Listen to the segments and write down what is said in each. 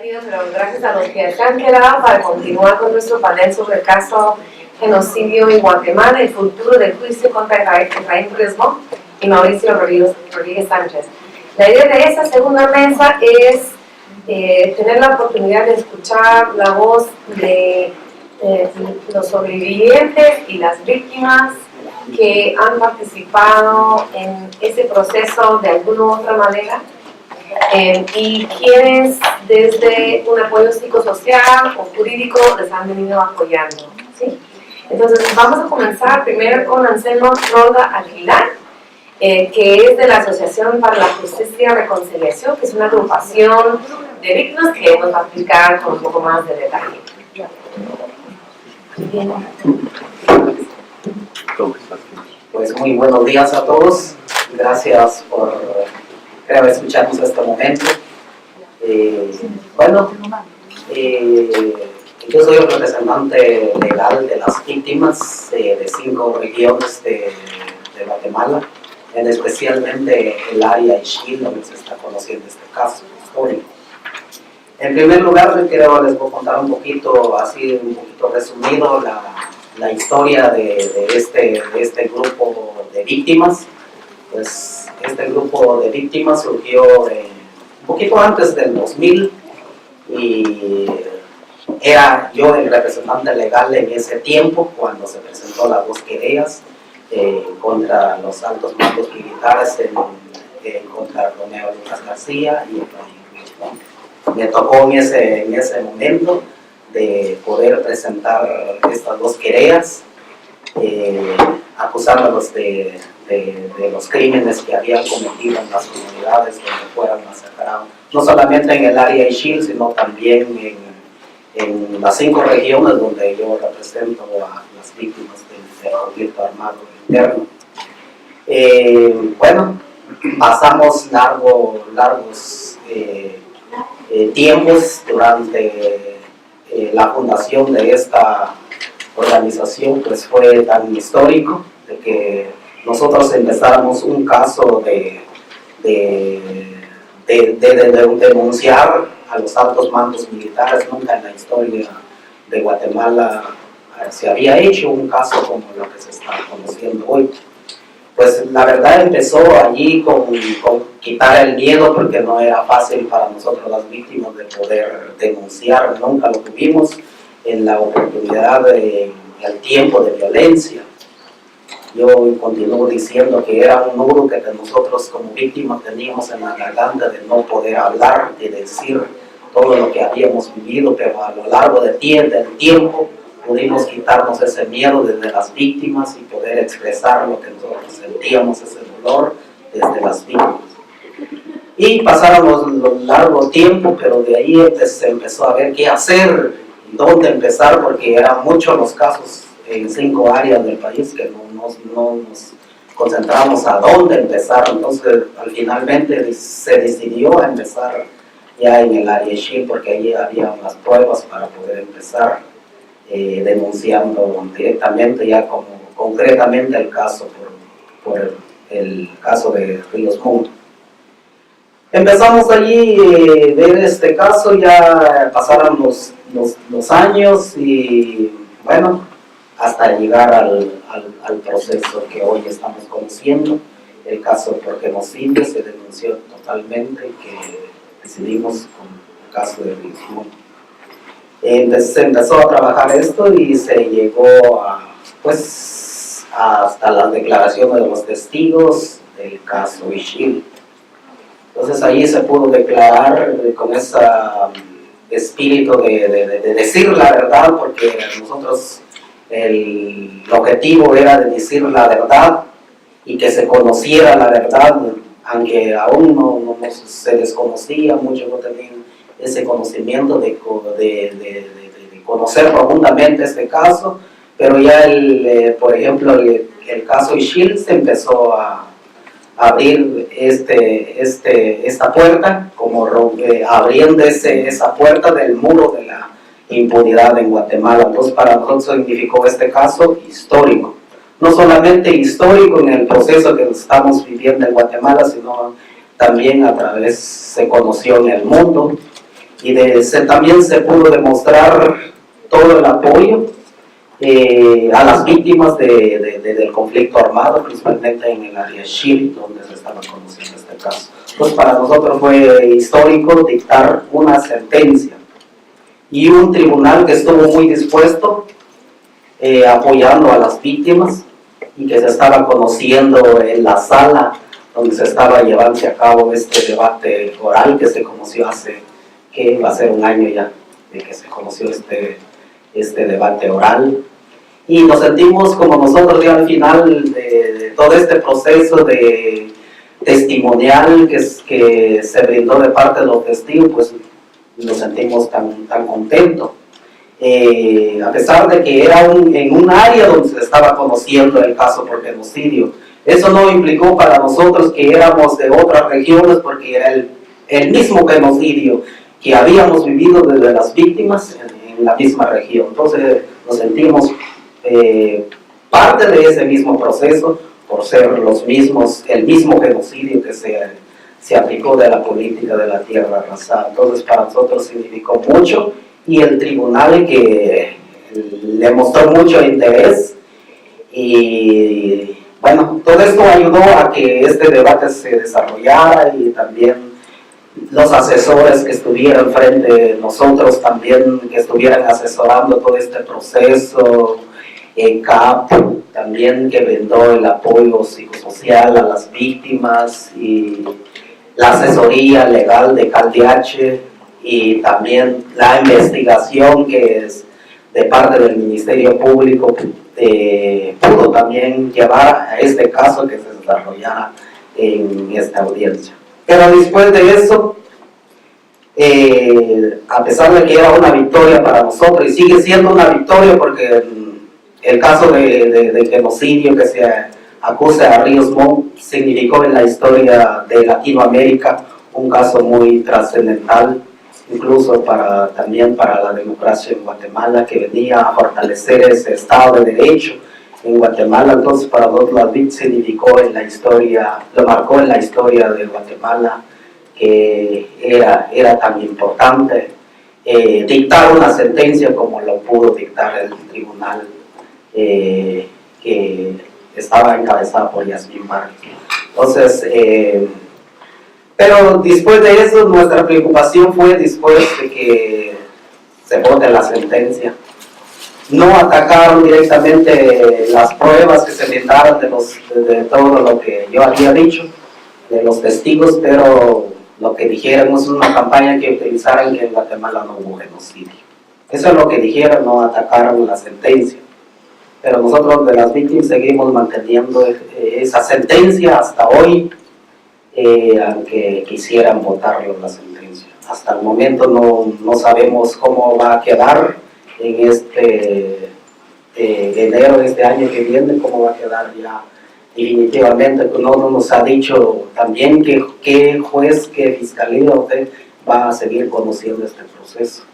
Pero gracias a los que se han quedado para continuar con nuestro panel sobre el caso genocidio en Guatemala, el futuro del juicio contra Efraín Crespo y Mauricio Rodríguez Sánchez. La idea de esta segunda mesa es tener la oportunidad de escuchar la voz de los sobrevivientes y las víctimas que han participado en ese proceso de alguna u otra manera, y quienes desde un apoyo psicosocial o jurídico les han venido apoyando, ¿sí? Entonces vamos a comenzar primero con Anselmo Rolda Aguilar, que es de la Asociación para la Justicia y Reconciliación, que es una agrupación de víctimas que nos va a explicar con un poco más de detalle. Pues muy buenos días a todos, gracias por escucharnos hasta el momento. Yo soy el representante legal de las víctimas de 5 regiones de Guatemala, especialmente el área Ixil, donde se está conociendo este caso histórico. En primer lugar, les voy a contar un poquito resumido, la historia de este grupo de víctimas. Pues este grupo de víctimas surgió un poquito antes del 2000 y era yo el representante legal en ese tiempo cuando se presentó las 2 querellas contra los altos mandos militares contra Romeo Lucas García y me tocó en ese momento de poder presentar estas 2 querellas acusándolos de los crímenes que habían cometido en las comunidades donde fueron masacrados, no solamente en el área Ixil, sino también en las 5 regiones donde yo represento a las víctimas del conflicto armado interno. Pasamos largos tiempos durante la fundación de esta organización, pues fue tan histórico de que nosotros empezáramos un caso de denunciar a los altos mandos militares. Nunca en la historia de Guatemala se había hecho un caso como lo que se está conociendo hoy. Pues la verdad empezó allí con quitar el miedo, porque no era fácil para nosotros las víctimas de poder denunciar. Nunca lo tuvimos en la oportunidad del tiempo de violencia. Yo continúo diciendo que era un nudo que nosotros como víctimas teníamos en la garganta, de no poder hablar, de decir todo lo que habíamos vivido, pero a lo largo del tiempo pudimos quitarnos ese miedo desde las víctimas y poder expresar lo que nosotros sentíamos, ese dolor desde las víctimas. Y pasaron los largos tiempos, pero de ahí se empezó a ver qué hacer, dónde empezar, porque eran muchos los casos en 5 áreas del país que no nos concentramos a dónde empezar. Entonces finalmente se decidió a empezar ya en el área Ixil, porque allí había las pruebas para poder empezar denunciando directamente, ya como concretamente el caso por el caso de Ríos Mundo. Empezamos allí ver este caso, ya pasaron los años y bueno, hasta llegar al proceso que hoy estamos conociendo. El caso por genocidio se denunció totalmente, que decidimos con el caso de Ríos Mundo. Se empezó a trabajar esto y se llegó hasta las declaraciones de los testigos del caso Ixil. Entonces ahí se pudo declarar con ese espíritu de decir la verdad, porque nosotros el objetivo era de decir la verdad y que se conociera la verdad, aunque aún no se desconocía, muchos no tenían ese conocimiento de conocer profundamente este caso, pero ya por ejemplo el caso Ixil se empezó a abrir esta puerta, como abriendo esa puerta del muro de la impunidad en Guatemala. Entonces para nosotros significó este caso histórico, no solamente histórico en el proceso que estamos viviendo en Guatemala, sino también a través se conoció en el mundo y también se pudo demostrar todo el apoyo a las víctimas del conflicto armado, principalmente en el área Chile, donde se estaba conociendo este caso. Pues para nosotros fue histórico dictar una sentencia y un tribunal que estuvo muy dispuesto apoyando a las víctimas y que se estaba conociendo en la sala donde se estaba llevando a cabo este debate oral que se conoció hace, que va a ser un año ya de que se conoció este debate oral. Y nos sentimos como nosotros ya al final de todo este proceso de testimonial que se brindó de parte de los testigos, pues nos sentimos tan contentos. A pesar de que era en un área donde se estaba conociendo el caso por genocidio, eso no implicó para nosotros que éramos de otras regiones, porque era el mismo genocidio que habíamos vivido desde las víctimas en la misma región. Entonces nos sentimos parte de ese mismo proceso por ser el mismo genocidio que se aplicó de la política de la tierra arrasada. Entonces para nosotros significó mucho, y el tribunal que le mostró mucho interés, y bueno, todo esto ayudó a que este debate se desarrollara, y también los asesores que estuvieran frente de nosotros también, que estuvieran asesorando todo este proceso, CAP también, que brindó el apoyo psicosocial a las víctimas, y la asesoría legal de CalDH, y también la investigación que es de parte del Ministerio Público pudo también llevar a este caso que se desarrollara en esta audiencia. Pero después de eso, a pesar de que era una victoria para nosotros, y sigue siendo una victoria porque el caso de genocidio que se acusa a Ríos Montt significó en la historia de Latinoamérica un caso muy trascendental, incluso también para la democracia en Guatemala, que venía a fortalecer ese Estado de Derecho en Guatemala. Entonces para nosotros la VIC significó en la historia, lo marcó en la historia de Guatemala, que era tan importante dictar una sentencia como lo pudo dictar el tribunal que estaba encabezado por Yasmín Vargas. Entonces, pero después de eso, nuestra preocupación fue después de que se vote la sentencia. No atacaron directamente las pruebas que se brindaron de todo lo que yo había dicho, de los testigos, pero lo que dijeron es una campaña que utilizaron que en Guatemala no hubo genocidio. Eso es lo que dijeron, no atacaron la sentencia. Pero nosotros de las víctimas seguimos manteniendo esa sentencia hasta hoy, aunque quisieran votarlo la sentencia. Hasta el momento no sabemos cómo va a quedar en enero de este año que viene, cómo va a quedar ya definitivamente. No nos ha dicho también qué juez, qué fiscalía usted va a seguir conociendo este proceso.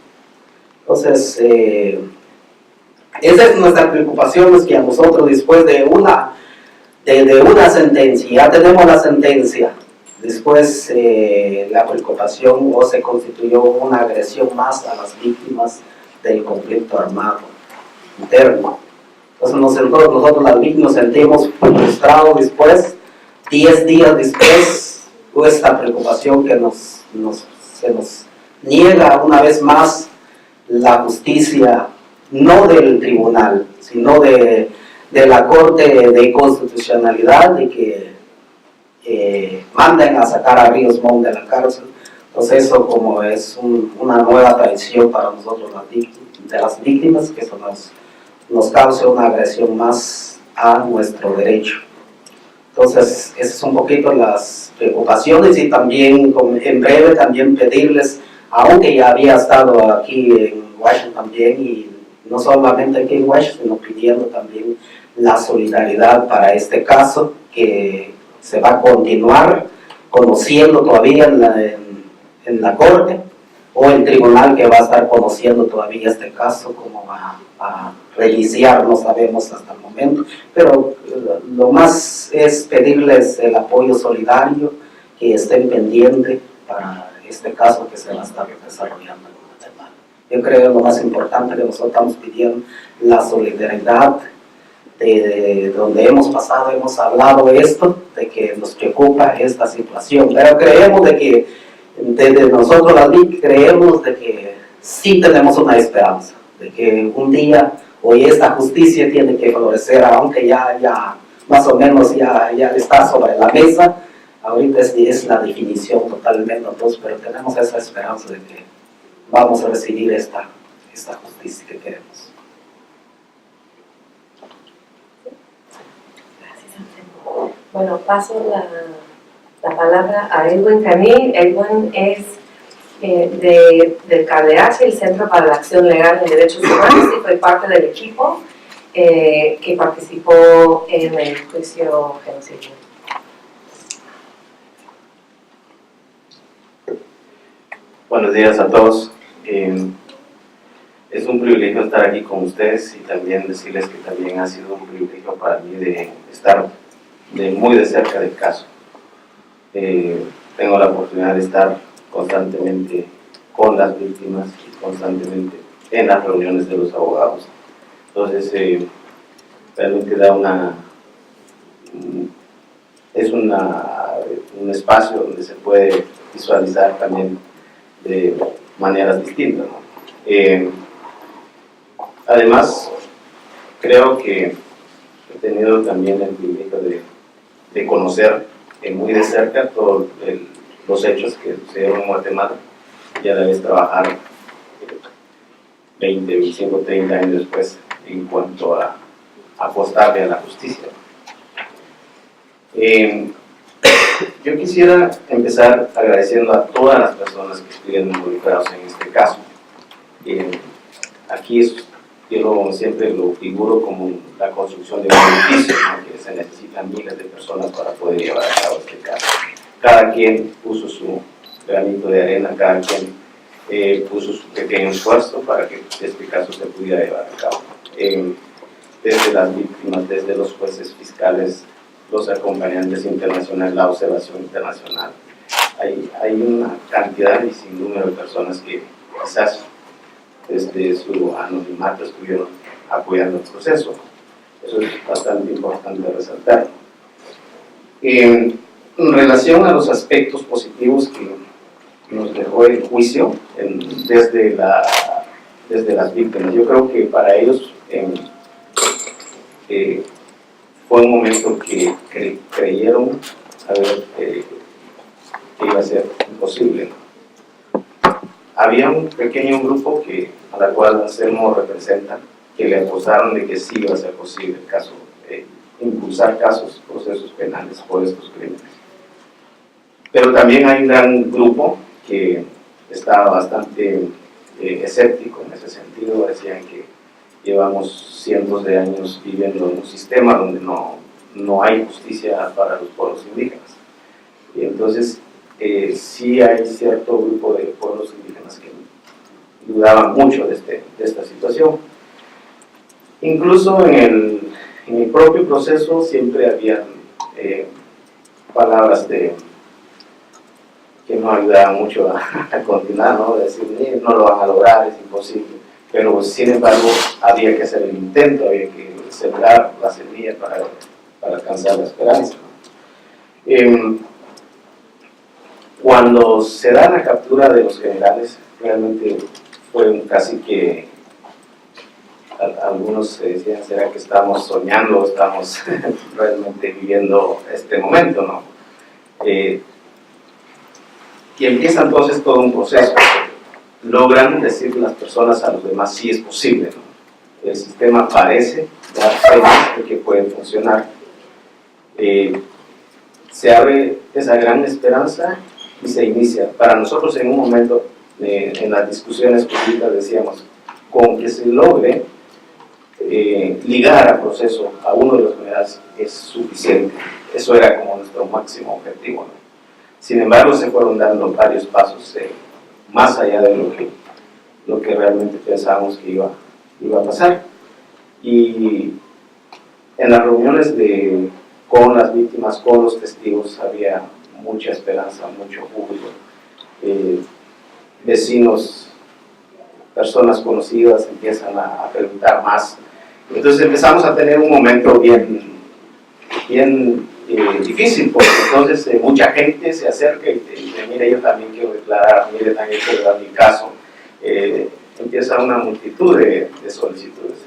Entonces, esa es nuestra preocupación, es que a nosotros después de una sentencia, ya tenemos la sentencia, después la preocupación se constituyó una agresión más a las víctimas del conflicto armado interno. Entonces nosotros las víctimas nos sentimos frustrados después, 10 días después, esta preocupación que se nos niega una vez más la justicia, no del tribunal, sino de la Corte de Constitucionalidad, de que manden a sacar a Ríos Montt de la cárcel. Entonces eso como es una nueva traición para nosotros de las víctimas, que eso nos causa una agresión más a nuestro derecho. Entonces esas son un poquito las preocupaciones, y también en breve también pedirles, aunque ya había estado aquí en Washington también, y no solamente aquí en Washington, sino pidiendo también la solidaridad para este caso que se va a continuar conociendo todavía en la Corte, o el tribunal que va a estar conociendo todavía este caso, cómo va a reiniciar, no sabemos hasta el momento, pero lo más es pedirles el apoyo solidario, que estén pendientes para este caso que se va a estar desarrollando en Guatemala. Yo creo que lo más importante que nosotros estamos pidiendo, la solidaridad de donde hemos pasado, hemos hablado esto, de que nos preocupa esta situación, pero creemos de que desde nosotros las MIC creemos de que sí tenemos una esperanza, de que un día hoy esta justicia tiene que florecer, aunque ya más o menos ya está sobre la mesa. Ahorita es la definición totalmente, entonces, pero tenemos esa esperanza de que vamos a recibir esta justicia que queremos. Bueno, paso la palabra a Edwin Camil. Edwin es del KDH, el Centro para la Acción Legal en Derechos Humanos, y fue parte del equipo que participó en el juicio genocidio. Buenos días a todos. Es un privilegio estar aquí con ustedes y también decirles que también ha sido un privilegio para mí de estar muy de cerca del caso. Tengo la oportunidad de estar constantemente con las víctimas y constantemente en las reuniones de los abogados. Entonces, realmente da es un espacio donde se puede visualizar también de maneras distintas, ¿no? Además, creo que he tenido también el privilegio de conocer muy de cerca todos los hechos que sucedieron en Guatemala, y a la vez trabajar 20, 25, 30 años después en cuanto a apostarle a la justicia. Yo quisiera empezar agradeciendo a todas las personas que estuvieron involucradas en este caso. Aquí yo siempre lo figuro como la construcción de un edificio, ¿no? Que se necesitan miles de personas para poder llevar a cabo este caso. Cada quien puso su granito de arena, cada quien puso su pequeño esfuerzo para que este caso se pudiera llevar a cabo. Desde las víctimas, desde los jueces fiscales, los acompañantes internacionales, la observación internacional. Hay una cantidad y sin número de personas que quizás desde su anonimato estuvieron apoyando el proceso. Eso es bastante importante resaltar. En relación a los aspectos positivos que nos dejó el juicio desde las víctimas, yo creo que para ellos fue un momento que creyeron que iba a ser imposible. Había un pequeño grupo a la cual Anselmo representa, que le acusaron de que sí iba a ser posible el caso, impulsar procesos penales por estos crímenes. Pero también hay un gran grupo que estaba bastante escéptico en ese sentido. Decían que llevamos cientos de años viviendo en un sistema donde no hay justicia para los pueblos indígenas. Y entonces sí hay cierto grupo de pueblos indígenas que dudaban mucho de esta situación. Incluso en el propio proceso siempre habían palabras que no ayudaban mucho a continuar, ¿no? Decir, no lo van a lograr, es imposible. Pero sin embargo había que hacer el intento, había que sembrar la semilla para alcanzar la esperanza, ¿no? Cuando se da la captura de los generales, realmente fue casi que algunos decían, ¿será que estamos soñando o estamos realmente viviendo este momento, ¿no? Y empieza entonces todo un proceso. Logran decirle las personas a los demás sí es posible, ¿no? El sistema parece dar señas de que puede funcionar. Se abre esa gran esperanza y se inicia. Para nosotros en un momento, en las discusiones públicas decíamos, con que se logre ligar al proceso a uno de los generales es suficiente. Eso era como nuestro máximo objetivo, ¿no? Sin embargo, se fueron dando varios pasos más allá de lo que realmente pensábamos que iba a pasar. Y en las reuniones con las víctimas, con los testigos, había mucha esperanza, mucho júbilo. vecinos, personas conocidas empiezan a preguntar más. Entonces empezamos a tener un momento bien difícil, porque entonces mucha gente se acerca y te dice, mire, yo también quiero declarar, mire, también quiero dar mi caso. Empieza una multitud de solicitudes.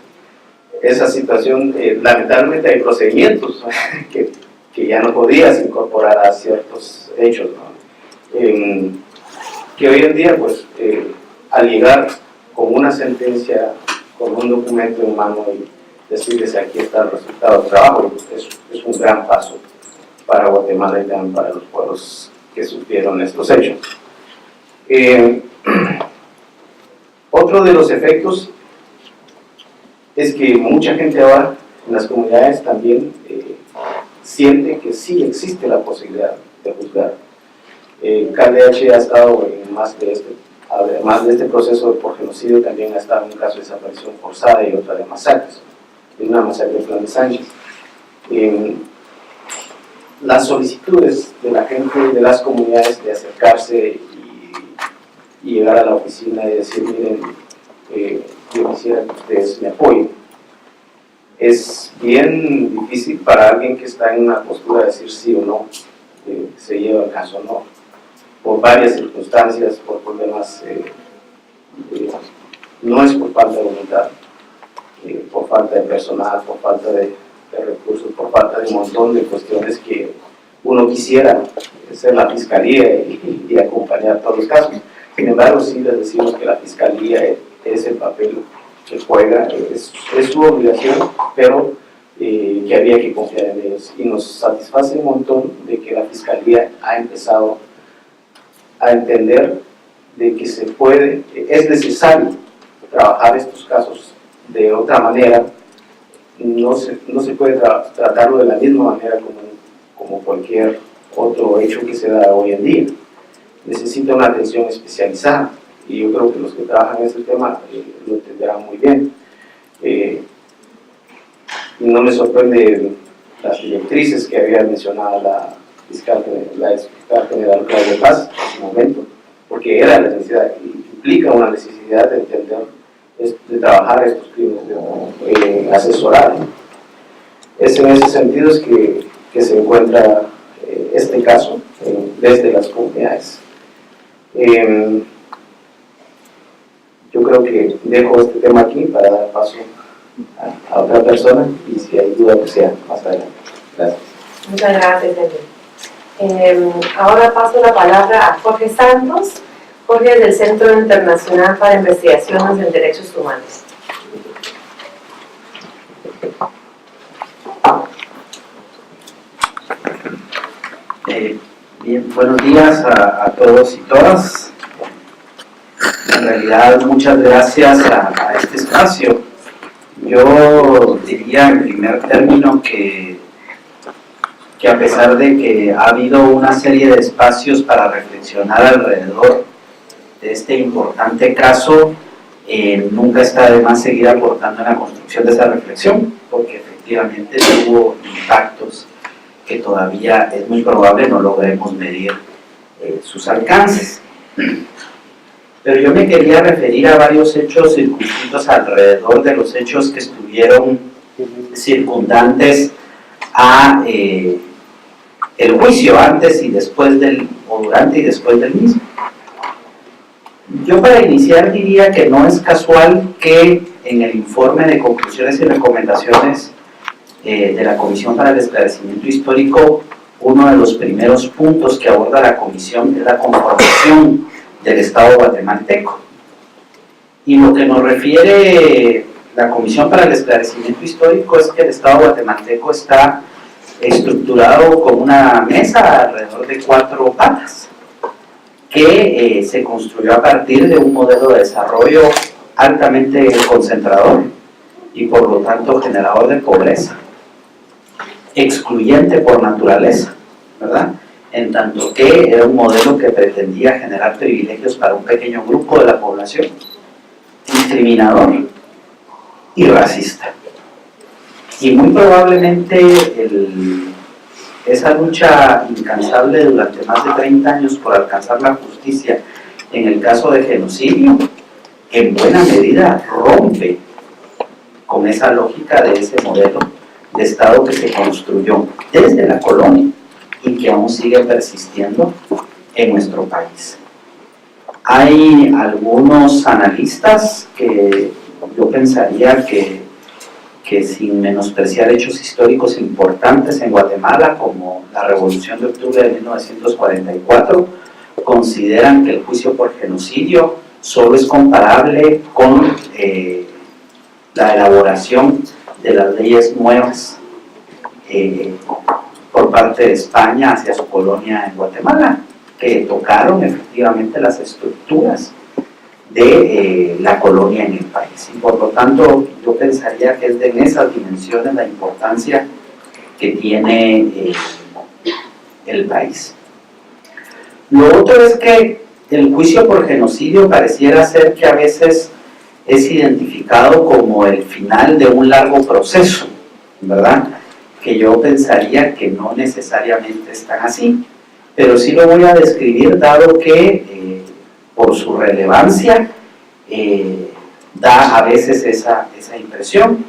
Esa situación, lamentablemente hay procedimientos que ya no podías incorporar a ciertos hechos, ¿no? Que hoy en día, pues, al llegar con una sentencia, con un documento en mano y decirles aquí está el resultado del trabajo, es un gran paso para Guatemala y también para los pueblos que sufrieron estos hechos. Otro de los efectos es que mucha gente ahora en las comunidades también siente que sí existe la posibilidad de juzgar. KDH ha estado en además de este proceso por genocidio, también ha estado en un caso de desaparición forzada y otra de masacres, en una masacre de Flan de Sánchez. Las solicitudes de la gente de las comunidades de acercarse y llegar a la oficina y decir, miren, yo quisiera que ustedes me apoyen. Es bien difícil para alguien que está en una postura de decir sí o no, se lleva el caso o no, por varias circunstancias, por problemas, no es por falta de voluntad, por falta de personal, por falta de recursos, por falta de un montón de cuestiones que uno quisiera ser la fiscalía y acompañar todos los casos. Sin embargo, sí les decimos que la fiscalía es el papel que juega, es su obligación, pero que había que confiar en ellos. Y nos satisface un montón de que la fiscalía ha empezado a entender de que es necesario trabajar estos casos de otra manera. No se puede tratarlo de la misma manera como cualquier otro hecho que se da hoy en día. Necesita una atención especializada y yo creo que los que trabajan en ese tema lo entenderán muy bien. No me sorprende las directrices que había mencionado la fiscal general Claudia Paz en su momento, porque era la necesidad, implica una necesidad de entender, de trabajar estos crímenes, asesorar. Es en ese sentido es que se encuentra este caso desde las comunidades. Yo creo que dejo este tema aquí para dar paso a otra persona y si hay duda que sea más adelante. Gracias. Muchas gracias, Daniel. Ahora paso la palabra a Jorge Santos. Jorge es del Centro Internacional para Investigaciones en Derechos Humanos. Bien, buenos días a todos y todas. En realidad, muchas gracias a este espacio. Yo diría en primer término que a pesar de que ha habido una serie de espacios para reflexionar alrededor de este importante caso, nunca está de más seguir aportando en la construcción de esa reflexión, porque efectivamente tuvo impactos que todavía es muy probable no logremos medir sus alcances. Pero yo me quería referir a varios hechos circunscritos alrededor de los hechos que estuvieron circundantes a el juicio antes y después o durante y después del mismo. Yo para iniciar diría que no es casual que en el informe de conclusiones y recomendaciones de la Comisión para el Esclarecimiento Histórico, uno de los primeros puntos que aborda la Comisión es la conformación del Estado guatemalteco. Y lo que nos refiere la Comisión para el Esclarecimiento Histórico es que el Estado guatemalteco está estructurado como una mesa alrededor de 4 patas, que se construyó a partir de un modelo de desarrollo altamente concentrador y por lo tanto generador de pobreza, excluyente por naturaleza, ¿verdad? En tanto que era un modelo que pretendía generar privilegios para un pequeño grupo de la población, discriminador y racista. Y muy probablemente esa lucha incansable durante más de 30 años por alcanzar la justicia en el caso de genocidio, en buena medida rompe con esa lógica de ese modelo de Estado que se construyó desde la colonia y que aún sigue persistiendo en nuestro país. Hay algunos analistas que yo pensaría que sin menospreciar hechos históricos importantes en Guatemala, como la Revolución de Octubre de 1944, consideran que el juicio por genocidio solo es comparable con la elaboración de las leyes nuevas por parte de España hacia su colonia en Guatemala, que tocaron efectivamente las estructuras de la colonia en el país. Y por lo tanto, yo pensaría que es de esas dimensiones la importancia que tiene el país. Lo otro es que el juicio por genocidio pareciera ser que a veces es identificado como el final de un largo proceso, ¿verdad? Que yo pensaría que no necesariamente es tan así, pero sí lo voy a describir dado que por su relevancia da a veces esa impresión.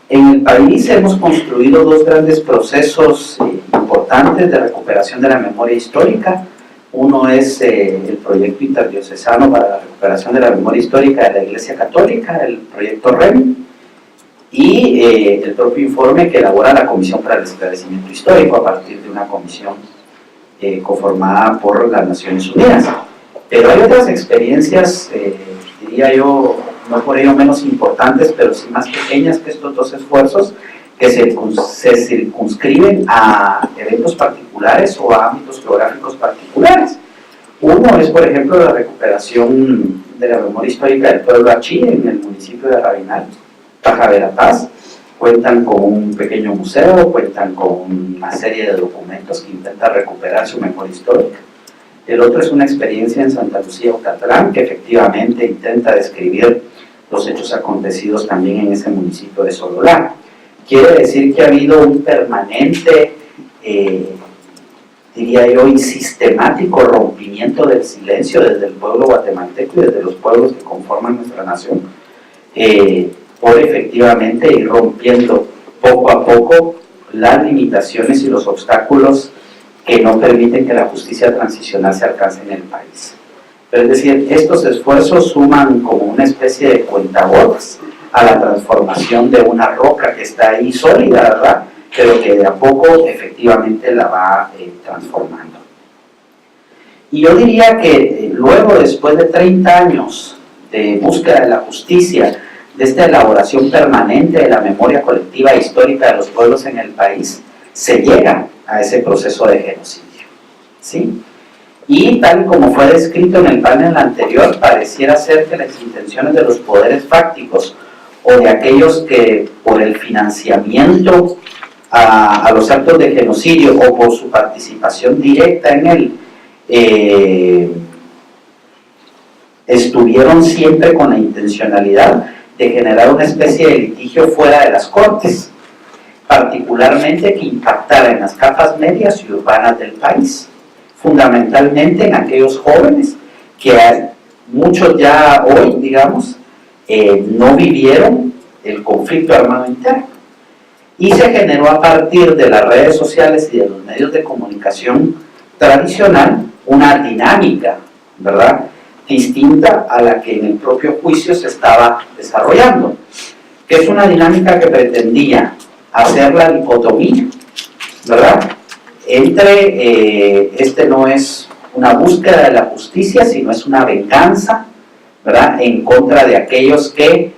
En el país hemos construido dos grandes procesos importantes de recuperación de la memoria histórica. Uno es el proyecto interdiocesano para la recuperación de la memoria histórica de la Iglesia Católica, el proyecto REM, y el propio informe que elabora la Comisión para el Esclarecimiento Histórico a partir de una comisión conformada por las Naciones Unidas. Pero hay otras experiencias, diría yo, no por ello menos importantes, pero sí más pequeñas que estos dos esfuerzos, que se circunscriben a eventos particulares o a ámbitos geográficos particulares. Uno es, por ejemplo, la recuperación de la memoria histórica del pueblo achí en el municipio de Rabinal, Taja Verapaz. Cuentan con un pequeño museo, cuentan con una serie de documentos que intentan recuperar su memoria histórica. El otro es una experiencia en Santa Lucía, Ocatlán, que efectivamente intenta describir los hechos acontecidos también en ese municipio de Sololá. Quiere decir que ha habido un permanente, diría yo, y sistemático rompimiento del silencio desde el pueblo guatemalteco y desde los pueblos que conforman nuestra nación, por efectivamente ir rompiendo poco a poco las limitaciones y los obstáculos que no permiten que la justicia transicional se alcance en el país. Pero es decir, estos esfuerzos suman como una especie de cuentagotas a la transformación de una roca que está ahí sólida, ¿verdad?, pero que de a poco efectivamente la va transformando. Y yo diría que luego, después de 30 años de búsqueda de la justicia, de esta elaboración permanente de la memoria colectiva e histórica de los pueblos en el país, se llega a ese proceso de genocidio, ¿sí? Y tal como fue descrito en el panel anterior, pareciera ser que las intenciones de los poderes fácticos o de aquellos que por el financiamiento a los actos de genocidio o por su participación directa en él, estuvieron siempre con la intencionalidad de generar una especie de litigio fuera de las cortes, particularmente que impactara en las capas medias y urbanas del país, fundamentalmente en aquellos jóvenes que muchos ya hoy, digamos, no vivieron el conflicto armado interno. Y se generó a partir de las redes sociales y de los medios de comunicación tradicional una dinámica, ¿verdad?, distinta a la que en el propio juicio se estaba desarrollando, que es una dinámica que pretendía hacer la dicotomía, ¿verdad?, entre este no es una búsqueda de la justicia, sino es una venganza, ¿verdad?, en contra de aquellos que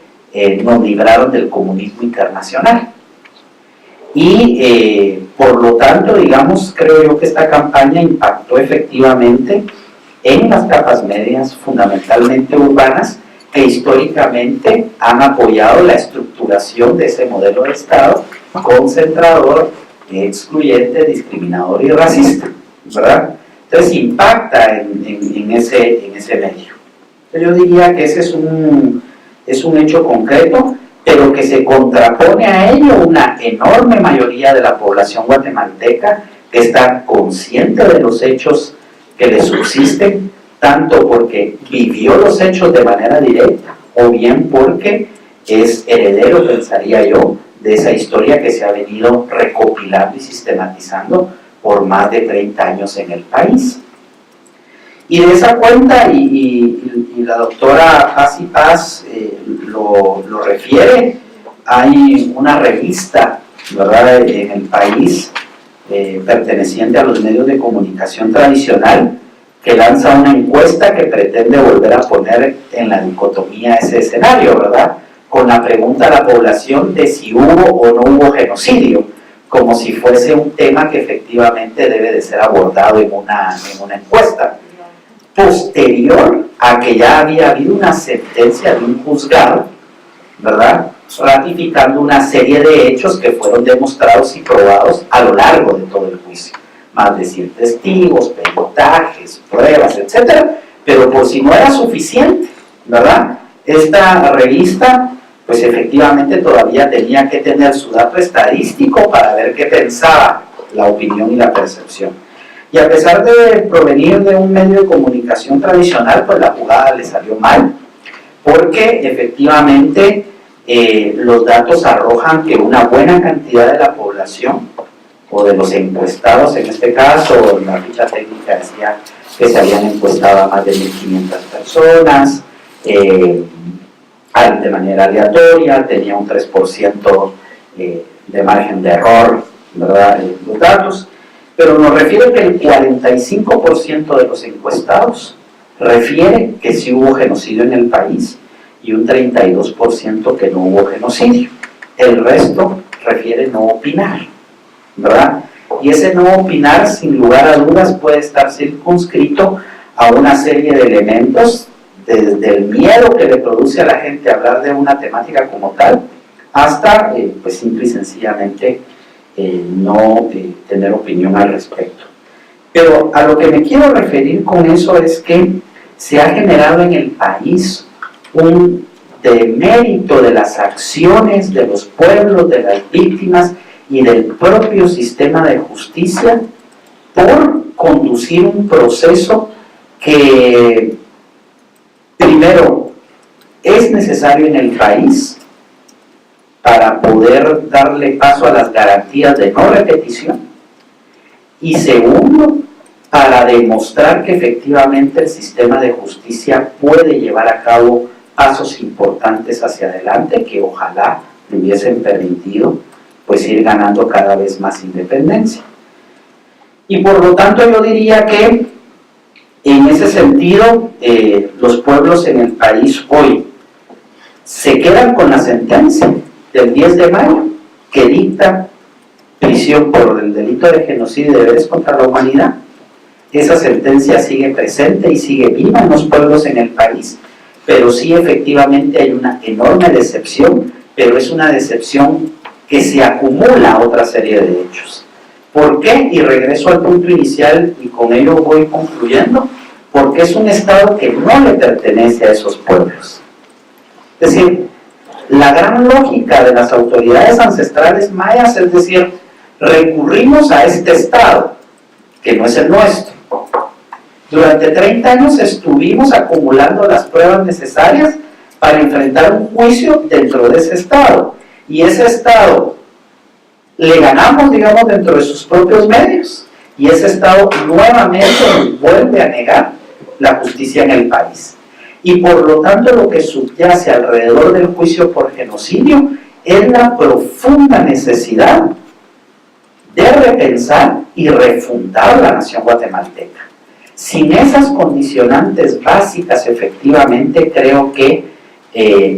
nos libraron del comunismo internacional. Y por lo tanto, digamos, creo yo que esta campaña impactó efectivamente en las capas medias, fundamentalmente urbanas, que históricamente han apoyado la estructuración de ese modelo de Estado concentrador, excluyente, discriminador y racista, ¿verdad? Entonces impacta en ese medio. Entonces yo diría que ese es un hecho concreto, pero que se contrapone a ello una enorme mayoría de la población guatemalteca que está consciente de los hechos que le subsisten, tanto porque vivió los hechos de manera directa, o bien porque es heredero, pensaría yo, de esa historia que se ha venido recopilando y sistematizando por más de 30 años en el país. Y de esa cuenta, y la doctora Paz y Paz lo refiere, hay una revista, ¿verdad?, en el país perteneciente a los medios de comunicación tradicional, que lanza una encuesta que pretende volver a poner en la dicotomía ese escenario, ¿verdad?, con la pregunta a la población de si hubo o no hubo genocidio, como si fuese un tema que efectivamente debe de ser abordado en una encuesta, posterior a que ya había habido una sentencia de un juzgado, ¿verdad?, ratificando una serie de hechos que fueron demostrados y probados a lo largo de todo el juicio, más de 100 testigos, peritajes, pruebas, etc. Pero por si no era suficiente, ¿verdad?, esta revista pues efectivamente todavía tenía que tener su dato estadístico para ver qué pensaba la opinión y la percepción. Y a pesar de provenir de un medio de comunicación tradicional, pues la jugada le salió mal, porque efectivamente los datos arrojan que una buena cantidad de la población, o de los encuestados en este caso, la ficha técnica decía que se habían encuestado a más de 1.500 personas, de manera aleatoria, tenía un 3% de margen de error, ¿verdad?, los datos, pero nos refiere que el 45% de los encuestados refiere que sí hubo genocidio en el país y un 32% que no hubo genocidio. El resto refiere no opinar, ¿verdad? Y ese no opinar, sin lugar a dudas, puede estar circunscrito a una serie de elementos, desde el miedo que le produce a la gente hablar de una temática como tal, hasta pues simple y sencillamente no tener opinión al respecto. Pero a lo que me quiero referir con eso es que se ha generado en el país un demérito de las acciones de los pueblos, de las víctimas y del propio sistema de justicia por conducir un proceso que primero es necesario en el país para poder darle paso a las garantías de no repetición, y segundo, para demostrar que efectivamente el sistema de justicia puede llevar a cabo pasos importantes hacia adelante que ojalá le hubiesen permitido pues ir ganando cada vez más independencia. Y por lo tanto yo diría que en ese sentido los pueblos en el país hoy se quedan con la sentencia del 10 de mayo que dicta prisión por el delito de genocidio y deberes contra la humanidad. Esa sentencia sigue presente y sigue viva en los pueblos en el país, pero sí efectivamente hay una enorme decepción, pero es una decepción que se acumula a otra serie de hechos. ¿Por qué? Y regreso al punto inicial y con ello voy concluyendo, porque es un Estado que no le pertenece a esos pueblos. Es decir, la gran lógica de las autoridades ancestrales mayas es decir, recurrimos a este Estado, que no es el nuestro. Durante 30 años estuvimos acumulando las pruebas necesarias para enfrentar un juicio dentro de ese Estado. Y ese Estado le ganamos, digamos, dentro de sus propios medios. Y ese Estado nuevamente nos vuelve a negar la justicia en el país. Y por lo tanto lo que subyace alrededor del juicio por genocidio es la profunda necesidad de repensar y refundar la nación guatemalteca. Sin esas condicionantes básicas, efectivamente, creo que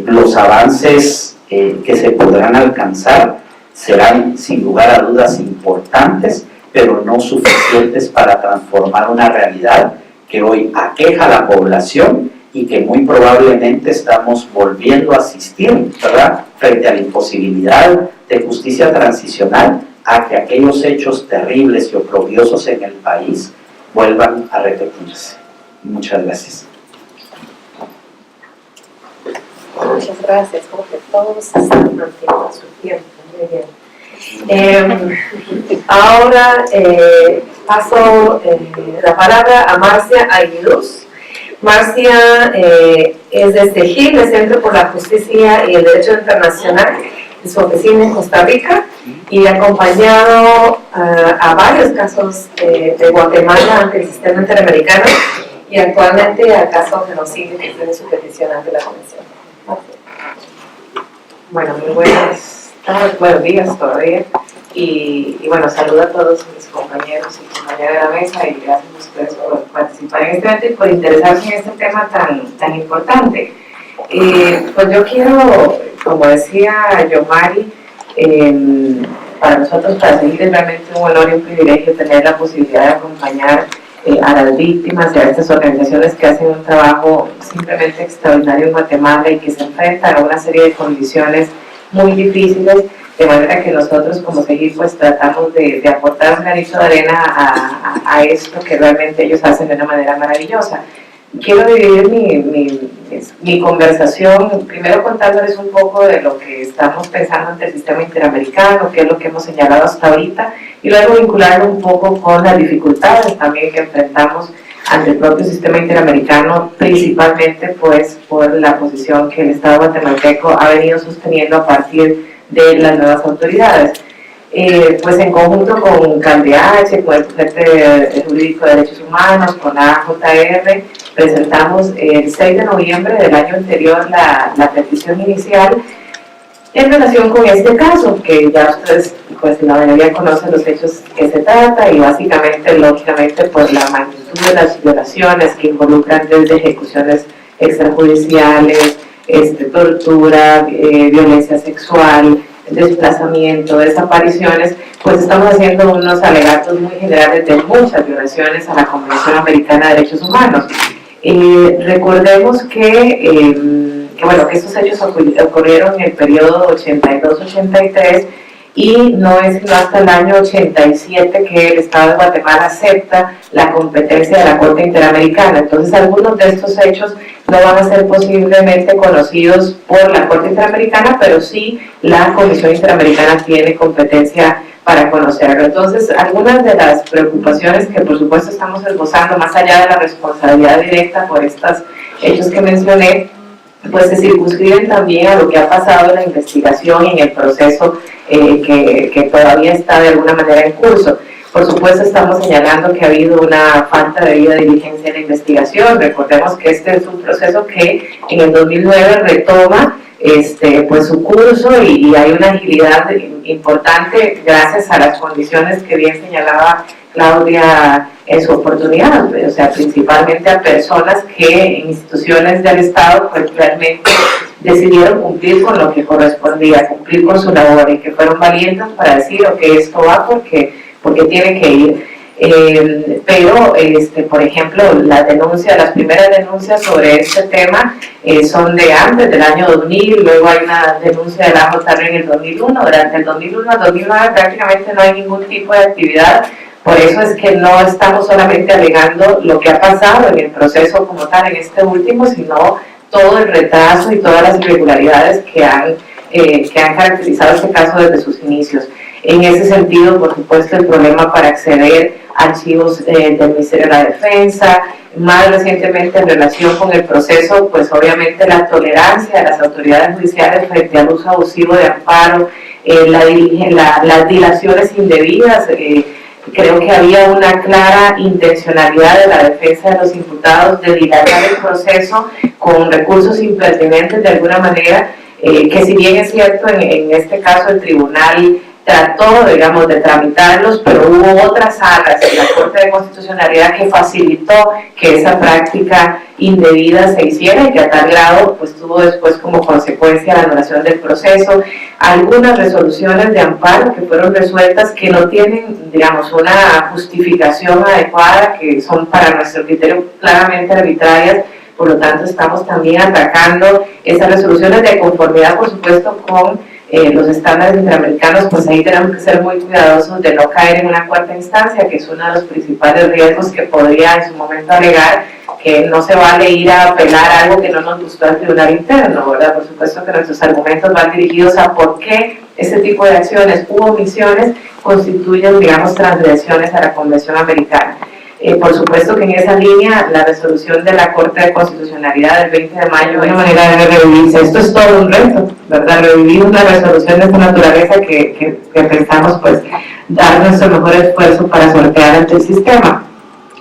los avances que se podrán alcanzar serán, sin lugar a dudas, importantes, pero no suficientes para transformar una realidad que hoy aqueja a la población y que muy probablemente estamos volviendo a asistir, ¿verdad?, frente a la imposibilidad de justicia transicional, a que aquellos hechos terribles y oprobiosos en el país vuelvan a repetirse. Muchas gracias. Muchas gracias, como que todos están manteniendo su tiempo. Muy bien. Ahora paso la palabra a Marcia Aguiluz. Marcia es desde GIL, el Centro por la Justicia y el Derecho Internacional, en su oficina en Costa Rica, y ha acompañado a varios casos de Guatemala ante el sistema interamericano y actualmente al caso de genocidio que tiene su petición ante la Convención. Bueno, muy buenos días todavía. Y bueno, saludo a todos mis compañeros y compañeras de la mesa y gracias a ustedes por participar en este evento y por interesarse en este tema tan importante. Pues yo quiero, como decía Yomari, para nosotros, para seguir, es realmente un honor y un privilegio tener la posibilidad de acompañar a las víctimas y a estas organizaciones que hacen un trabajo simplemente extraordinario en Guatemala y que se enfrentan a una serie de condiciones muy difíciles, de manera que nosotros como seguir pues tratamos de aportar un granito de arena a esto que realmente ellos hacen de una manera maravillosa. Quiero dividir mi conversación primero contándoles un poco de lo que estamos pensando ante el sistema interamericano, qué es lo que hemos señalado hasta ahorita, y luego vincularlo un poco con las dificultades también que enfrentamos ante el propio sistema interamericano, principalmente pues por la posición que el Estado guatemalteco ha venido sosteniendo a partir de las nuevas autoridades. Pues en conjunto con CALDH, con el Bufete Jurídico de Derechos Humanos, con AJR, presentamos el 6 de noviembre del año anterior la petición inicial en relación con este caso, que ya ustedes, pues la mayoría conocen los hechos que se trata y básicamente, lógicamente, por la magnitud de las violaciones que involucran desde ejecuciones extrajudiciales, tortura, violencia sexual, desplazamiento, desapariciones, pues estamos haciendo unos alegatos muy generales de muchas violaciones a la Convención Americana de Derechos Humanos. Recordemos que estos hechos ocurrieron en el periodo 82-83 y no es sino hasta el año 87 que el Estado de Guatemala acepta la competencia de la Corte Interamericana. Entonces algunos de estos hechos no van a ser posiblemente conocidos por la Corte Interamericana, pero sí la Comisión Interamericana tiene competencia para conocerlo. Entonces, algunas de las preocupaciones que por supuesto estamos esbozando, más allá de la responsabilidad directa por estos hechos que mencioné, pues se circunscriben también a lo que ha pasado en la investigación y en el proceso que todavía está de alguna manera en curso. Por supuesto, estamos señalando que ha habido una falta de debida diligencia en la investigación. Recordemos que este es un proceso que en el 2009 retoma pues su curso y hay una agilidad importante gracias a las condiciones que bien señalaba Claudia en su oportunidad, o sea, principalmente a personas que en instituciones del Estado pues realmente decidieron cumplir con lo que correspondía, cumplir con su labor y que fueron valientes para decir, ok, esto va porque tiene que ir. Pero, por ejemplo, las primeras denuncias sobre este tema son de antes del año 2000, luego hay una denuncia de la AJR en el 2001, durante el 2001 al 2009 prácticamente no hay ningún tipo de actividad. Por eso es que no estamos solamente alegando lo que ha pasado en el proceso como tal en este último, sino todo el retraso y todas las irregularidades que han caracterizado este caso desde sus inicios. En ese sentido, por supuesto, el problema para acceder a archivos del Ministerio de la Defensa, más recientemente en relación con el proceso, pues obviamente la tolerancia de las autoridades judiciales frente al uso abusivo de amparo, las dilaciones indebidas. Creo que había una clara intencionalidad de la defensa de los imputados de dilatar el proceso con recursos impertinentes de alguna manera, que si bien es cierto en este caso el tribunal trató, digamos, de tramitarlos, pero hubo otras salas en la Corte de Constitucionalidad que facilitó que esa práctica indebida se hiciera y que a tal grado pues tuvo después como consecuencia la anulación del proceso. Algunas resoluciones de amparo que fueron resueltas que no tienen, digamos, una justificación adecuada, que son para nuestro criterio claramente arbitrarias. Por lo tanto, estamos también atacando esas resoluciones de conformidad, por supuesto, con los estándares interamericanos. Pues ahí tenemos que ser muy cuidadosos de no caer en una cuarta instancia, que es uno de los principales riesgos que podría en su momento alegar que no se vale ir a apelar algo que no nos gustó al tribunal interno, ¿verdad? Por supuesto que nuestros argumentos van dirigidos a por qué este tipo de acciones u omisiones constituyen, digamos, transgresiones a la Convención Americana. Por supuesto que en esa línea la resolución de la Corte de Constitucionalidad del 20 de mayo es una manera de revivirse. Esto es todo un reto, ¿verdad? Revivir una resolución de esta naturaleza que pensamos pues dar nuestro mejor esfuerzo para sortear ante el sistema.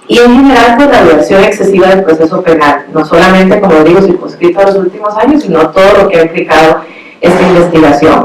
Y en general por la duración excesiva del proceso penal, no solamente, como digo, circunscrito a los últimos años, sino todo lo que ha implicado esta investigación.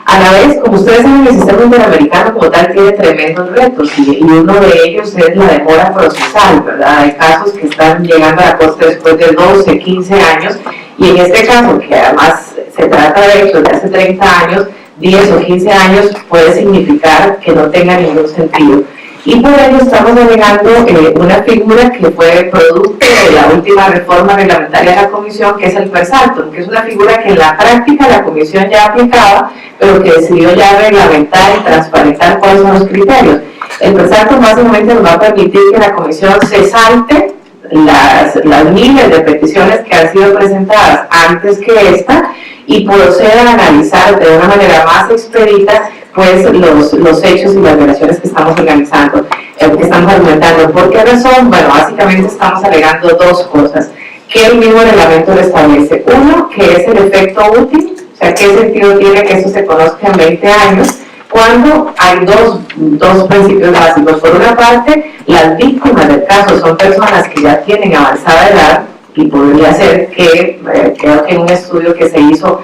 A la vez, como ustedes saben, el sistema interamericano como tal tiene tremendos retos y uno de ellos es la demora procesal, ¿verdad? Hay casos que están llegando a la corte después de 12, 15 años y en este caso, que además se trata de hechos de hace 30 años, 10 o 15 años puede significar que no tenga ningún sentido. Y por ello estamos agregando una figura que fue producto de la última reforma reglamentaria de la Comisión, que es el per saltum, que es una figura que en la práctica la Comisión ya aplicaba, pero que decidió ya reglamentar y transparentar cuáles son los criterios. El per saltum básicamente nos va a permitir que la Comisión se salte las miles de peticiones que han sido presentadas antes que esta y proceda a analizar de una manera más expedita pues los hechos y las violaciones que estamos organizando, que estamos argumentando. ¿Por qué razón? Bueno, básicamente estamos alegando dos cosas que el mismo reglamento lo establece. Uno, que es el efecto útil, o sea, qué sentido tiene que eso se conozca en 20 años, cuando hay dos principios básicos. Por una parte, las víctimas del caso son personas que ya tienen avanzada edad, y podría ser que, creo que en un estudio que se hizo,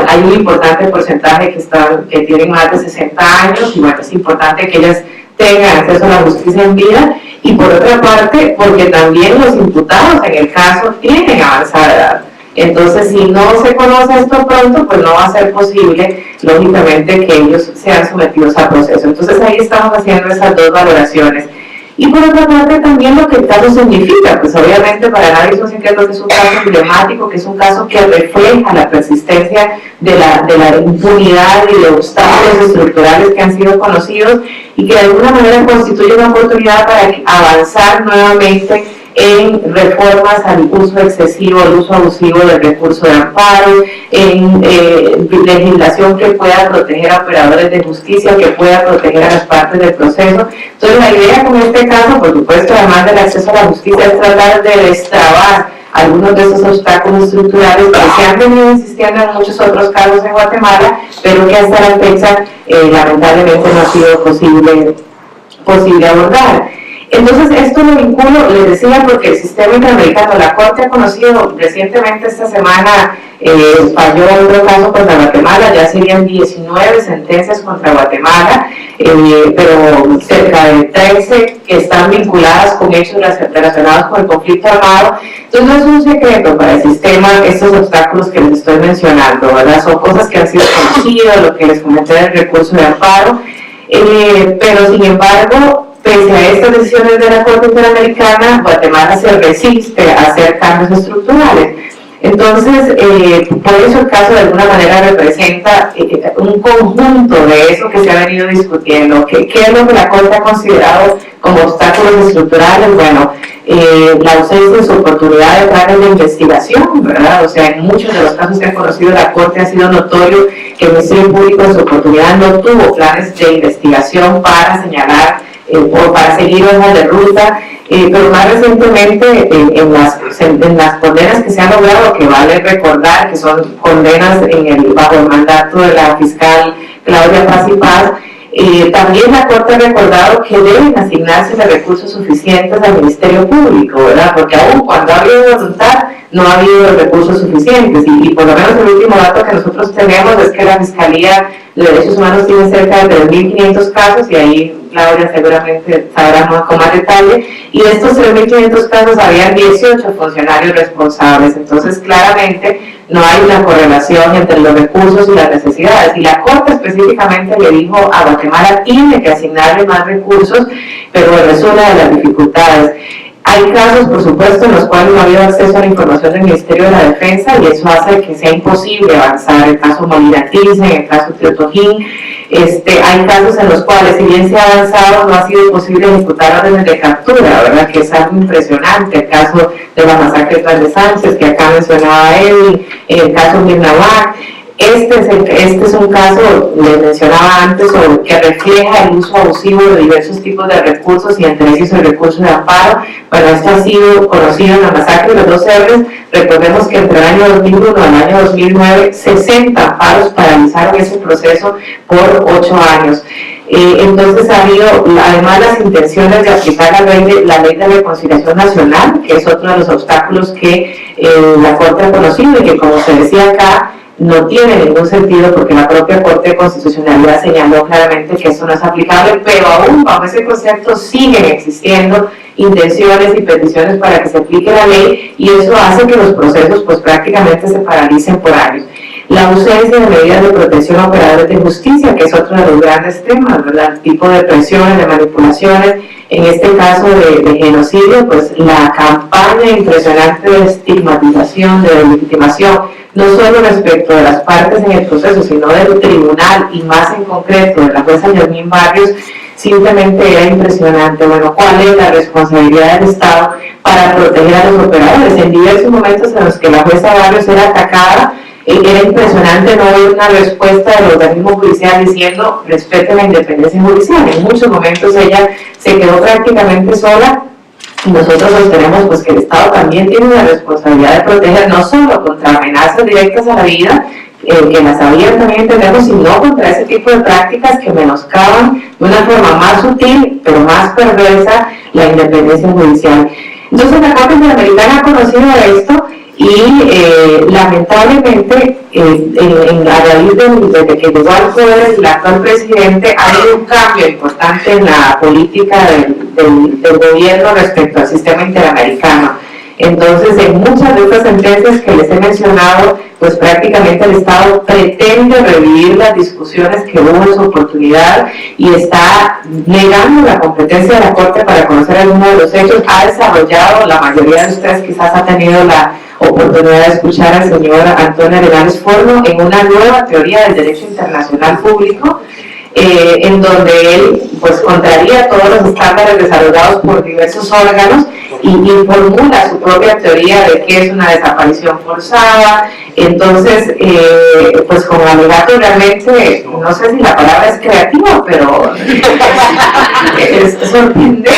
hay un importante porcentaje que tienen más de 60 años, y bueno, es importante que ellas tengan acceso a la justicia en vida, y por otra parte, porque también los imputados en el caso tienen avanzada edad. Entonces, si no se conoce esto pronto, pues no va a ser posible, lógicamente, que ellos sean sometidos a proceso. Entonces, ahí estamos haciendo esas dos valoraciones. Y por otra parte, también lo que el caso significa, pues obviamente para nadie es un secreto que es un caso emblemático, que es un caso que refleja la persistencia de la impunidad y de obstáculos estructurales que han sido conocidos y que de alguna manera constituye una oportunidad para avanzar nuevamente en reformas al uso excesivo, al uso abusivo del recurso de amparo, en legislación que pueda proteger a operadores de justicia, que pueda proteger a las partes del proceso. Entonces la idea con este caso, por supuesto, además del acceso a la justicia, es tratar de destrabar algunos de esos obstáculos estructurales que se han venido insistiendo en muchos otros casos en Guatemala, pero que hasta la fecha lamentablemente no ha sido posible abordar. Entonces, esto lo vinculo, les decía, porque el sistema interamericano, la Corte ha conocido recientemente esta semana, falló otro caso contra Guatemala, ya serían 19 sentencias contra Guatemala, pero cerca de 13 que están vinculadas con hechos relacionados con el conflicto armado. Entonces, no es un secreto para el sistema estos obstáculos que les estoy mencionando, ¿verdad? Son cosas que han sido conocidas, lo que les comenté del recurso de amparo, pero sin embargo, pese a estas decisiones de la Corte Interamericana, Guatemala se resiste a hacer cambios estructurales. Entonces, por eso el caso de alguna manera representa un conjunto de eso que se ha venido discutiendo. ¿Qué es lo que la Corte ha considerado como obstáculos estructurales? Bueno, la ausencia de su oportunidad de planes de investigación, ¿verdad? O sea, en muchos de los casos que ha conocido la Corte ha sido notorio que el Ministerio Público en su oportunidad no tuvo planes de investigación para señalar o para seguir hojas de ruta, pero más recientemente en las condenas que se han logrado, que vale recordar que son condenas bajo el mandato de la fiscal Claudia Paz y Paz, también la Corte ha recordado que deben asignarse los recursos suficientes al Ministerio Público, ¿verdad? Porque aún cuando ha habido voluntad, no ha habido los recursos suficientes y por lo menos el último dato que nosotros tenemos es que la Fiscalía de Derechos Humanos tiene cerca de 3.500 casos y ahí Claudia seguramente sabrá más con más detalle, y de estos 3.500 casos habían 18 funcionarios responsables. Entonces claramente no hay una correlación entre los recursos y las necesidades, y la Corte específicamente le dijo a Guatemala tiene que asignarle más recursos, pero es una de las dificultades. Hay casos, por supuesto, en los cuales no ha habido acceso a la información del Ministerio de la Defensa y eso hace que sea imposible avanzar. El caso Molina Tirce, en el caso Teotojín, hay casos en los cuales, si bien se ha avanzado, no ha sido posible ejecutar órdenes de captura, ¿verdad? Que es algo impresionante. El caso de la masacre de Sánchez, que acá mencionaba él, el caso Mirnabak. Este es un caso, le mencionaba antes, que refleja el uso abusivo de diversos tipos de recursos y entre ellos el recurso de amparo. Bueno, esto ha sido conocido en la masacre de los 2 Rs. Recordemos que entre el año 2001 y el año 2009, 60 amparos paralizaron ese proceso por 8 años. Entonces ha habido, además, las intenciones de aplicar la ley de reconciliación nacional, que es otro de los obstáculos que la Corte ha conocido y que, como se decía acá, no tiene ningún sentido porque la propia Corte de Constitucionalidad señaló claramente que esto no es aplicable, pero aún bajo ese concepto siguen existiendo intenciones y peticiones para que se aplique la ley, y eso hace que los procesos pues prácticamente se paralicen por años. La ausencia de medidas de protección a operadores de justicia, que es otro de los grandes temas, ¿verdad? El tipo de presiones, de manipulaciones. En este caso de genocidio, pues la campaña impresionante de estigmatización, de legitimación, no solo respecto de las partes en el proceso, sino del tribunal y más en concreto de la jueza Yasmín Barrios, simplemente era impresionante. Bueno, ¿cuál es la responsabilidad del Estado para proteger a los operadores? En diversos momentos en los que la jueza Barrios era atacada, era impresionante no ver una respuesta del organismo judicial diciendo respeten la independencia judicial. En muchos momentos ella se quedó prácticamente sola, y nosotros sostenemos pues que el Estado también tiene la responsabilidad de proteger no solo contra amenazas directas a la vida, que las había también entendemos, sino contra ese tipo de prácticas que menoscaban de una forma más sutil pero más perversa la independencia judicial. Entonces la Corte Interamericana ha conocido esto y lamentablemente a raíz desde que llegó al poder el actual presidente ha habido un cambio importante en la política del gobierno respecto al sistema interamericano. Entonces, en muchas de estas sentencias que les he mencionado, pues prácticamente el Estado pretende revivir las discusiones que hubo en su oportunidad y está negando la competencia de la Corte para conocer algunos de los hechos. Ha desarrollado, la mayoría de ustedes quizás ha tenido la oportunidad de escuchar al señor Antonio Arenales Forno en una nueva teoría del derecho internacional público, en donde él pues contraría todos los estándares desarrollados por diversos órganos y formula su propia teoría de qué es una desaparición forzada. Entonces, pues como alegato realmente, no sé si la palabra es creativa, pero es sorprendente,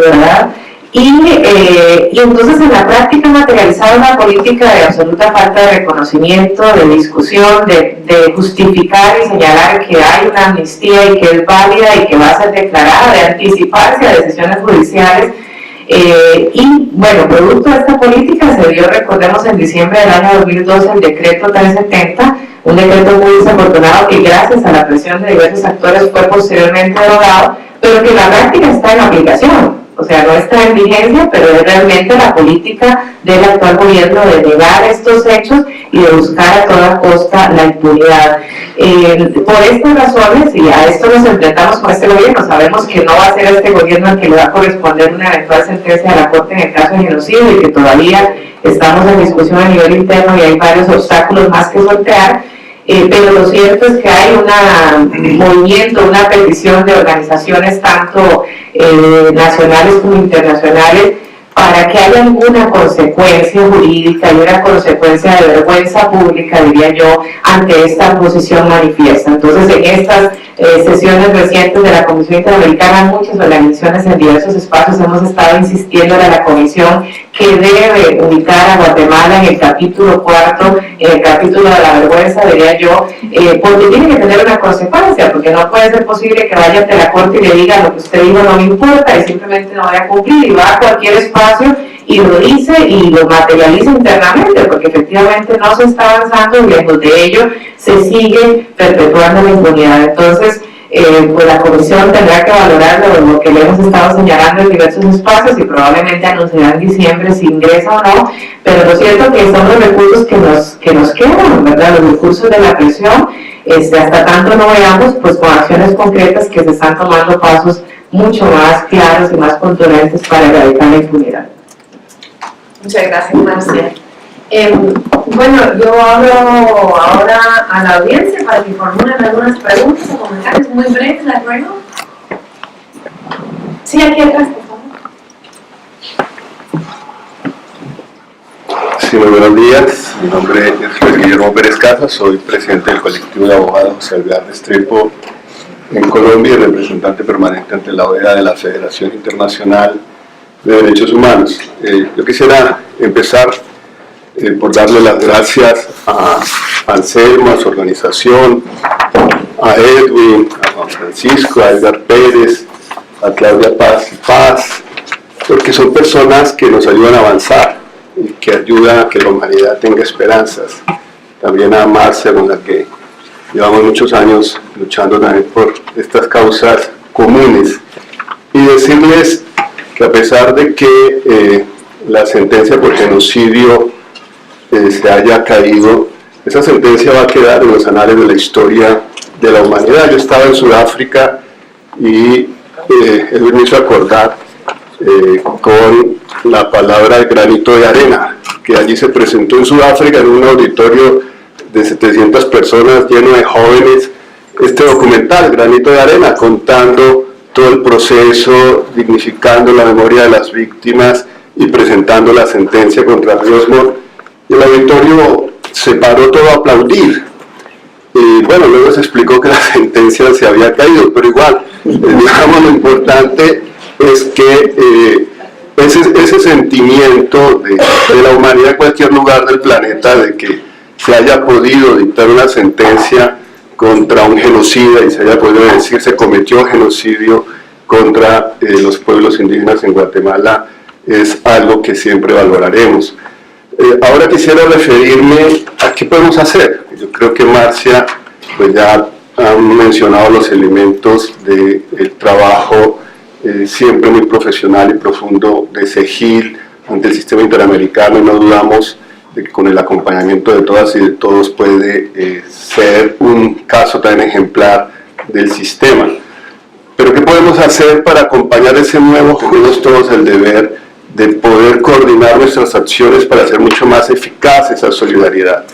¿verdad? Y entonces en la práctica materializada una política de absoluta falta de reconocimiento, de discusión, de justificar y señalar que hay una amnistía y que es válida y que va a ser declarada, de anticiparse a decisiones judiciales. Y bueno, producto de esta política se dio, recordemos, en diciembre del año 2012 el decreto 370, un decreto muy desafortunado que gracias a la presión de diversos actores fue posteriormente derogado, pero que en la práctica está en aplicación. O sea, no está en vigencia, pero es realmente la política del actual gobierno de negar estos hechos y de buscar a toda costa la impunidad. Por estas razones, y a esto nos enfrentamos con este gobierno, sabemos que no va a ser este gobierno el que le va a corresponder una eventual sentencia de la Corte en el caso de genocidio y que todavía estamos en discusión a nivel interno y hay varios obstáculos más que sortear. Pero lo cierto es que hay un movimiento, una petición de organizaciones tanto nacionales como internacionales para que haya alguna consecuencia jurídica y una consecuencia de vergüenza pública, diría yo, ante esta posición manifiesta. Entonces, en estas sesiones recientes de la Comisión Interamericana, muchas organizaciones en diversos espacios hemos estado insistiendo a la Comisión que debe ubicar a Guatemala en el capítulo 4, en el capítulo de la vergüenza, diría yo, porque tiene que tener una consecuencia, porque no puede ser posible que vaya ante la Corte y le diga lo que usted dijo no me importa y simplemente no vaya a cumplir y va a cualquier espacio y lo dice y lo materializa internamente, porque efectivamente no se está avanzando y lejos de ello se sigue perpetuando la impunidad. Entonces, pues la Comisión tendrá que valorar lo que le hemos estado señalando en diversos espacios y probablemente anunciará en diciembre si ingresa o no, pero lo cierto es que son los recursos que nos quedan, ¿verdad? Los recursos de la prisión, hasta tanto no veamos, pues con acciones concretas que se están tomando pasos mucho más claros y más contundentes para erradicar la impunidad. Muchas gracias, Marcia. Bueno, yo abro ahora a la audiencia para que formulen algunas preguntas o comentarios muy breves, ¿de acuerdo? Sí, aquí atrás, por favor. Sí, muy buenos días. Mi nombre es Luis Guillermo Pérez Casas, soy presidente del colectivo de abogados José Alvear Restrepo en Colombia y representante permanente ante la OEA de la Federación Internacional de Derechos Humanos. Yo quisiera empezar por darle las gracias a Anselmo, a su organización, a Edwin, a Juan Francisco, a Edgar Pérez, a Claudia Paz, porque son personas que nos ayudan a avanzar y que ayudan a que la humanidad tenga esperanzas. También a Marcia, con la que llevamos muchos años luchando también por estas causas comunes. Y decirles que a pesar de que la sentencia por genocidio se haya caído, esa sentencia va a quedar en los anales de la historia de la humanidad. Yo estaba en Sudáfrica y él me hizo acordar con la palabra granito de arena, que allí se presentó en Sudáfrica en un auditorio de 700 personas lleno de jóvenes, este documental, Granito de Arena, contando todo el proceso, dignificando la memoria de las víctimas y presentando la sentencia contra Ríos Montt. Y el auditorio se paró todo a aplaudir. Y bueno, luego se explicó que la sentencia se había caído, pero igual, digamos, lo importante es que ese sentimiento de la humanidad en cualquier lugar del planeta, de que se haya podido dictar una sentencia contra un genocida y se haya podido decir se cometió genocidio contra los pueblos indígenas en Guatemala, es algo que siempre valoraremos. Ahora quisiera referirme a qué podemos hacer. Yo creo que Marcia pues ya ha mencionado los elementos del trabajo siempre muy profesional y profundo de CEGIL ante el sistema interamericano, y no dudamos de que con el acompañamiento de todas y de todos puede ser un caso tan ejemplar del sistema. Pero ¿qué podemos hacer para acompañar ese nuevo? Tenemos todos el deber de poder coordinar nuestras acciones para hacer mucho más eficaz esa solidaridad.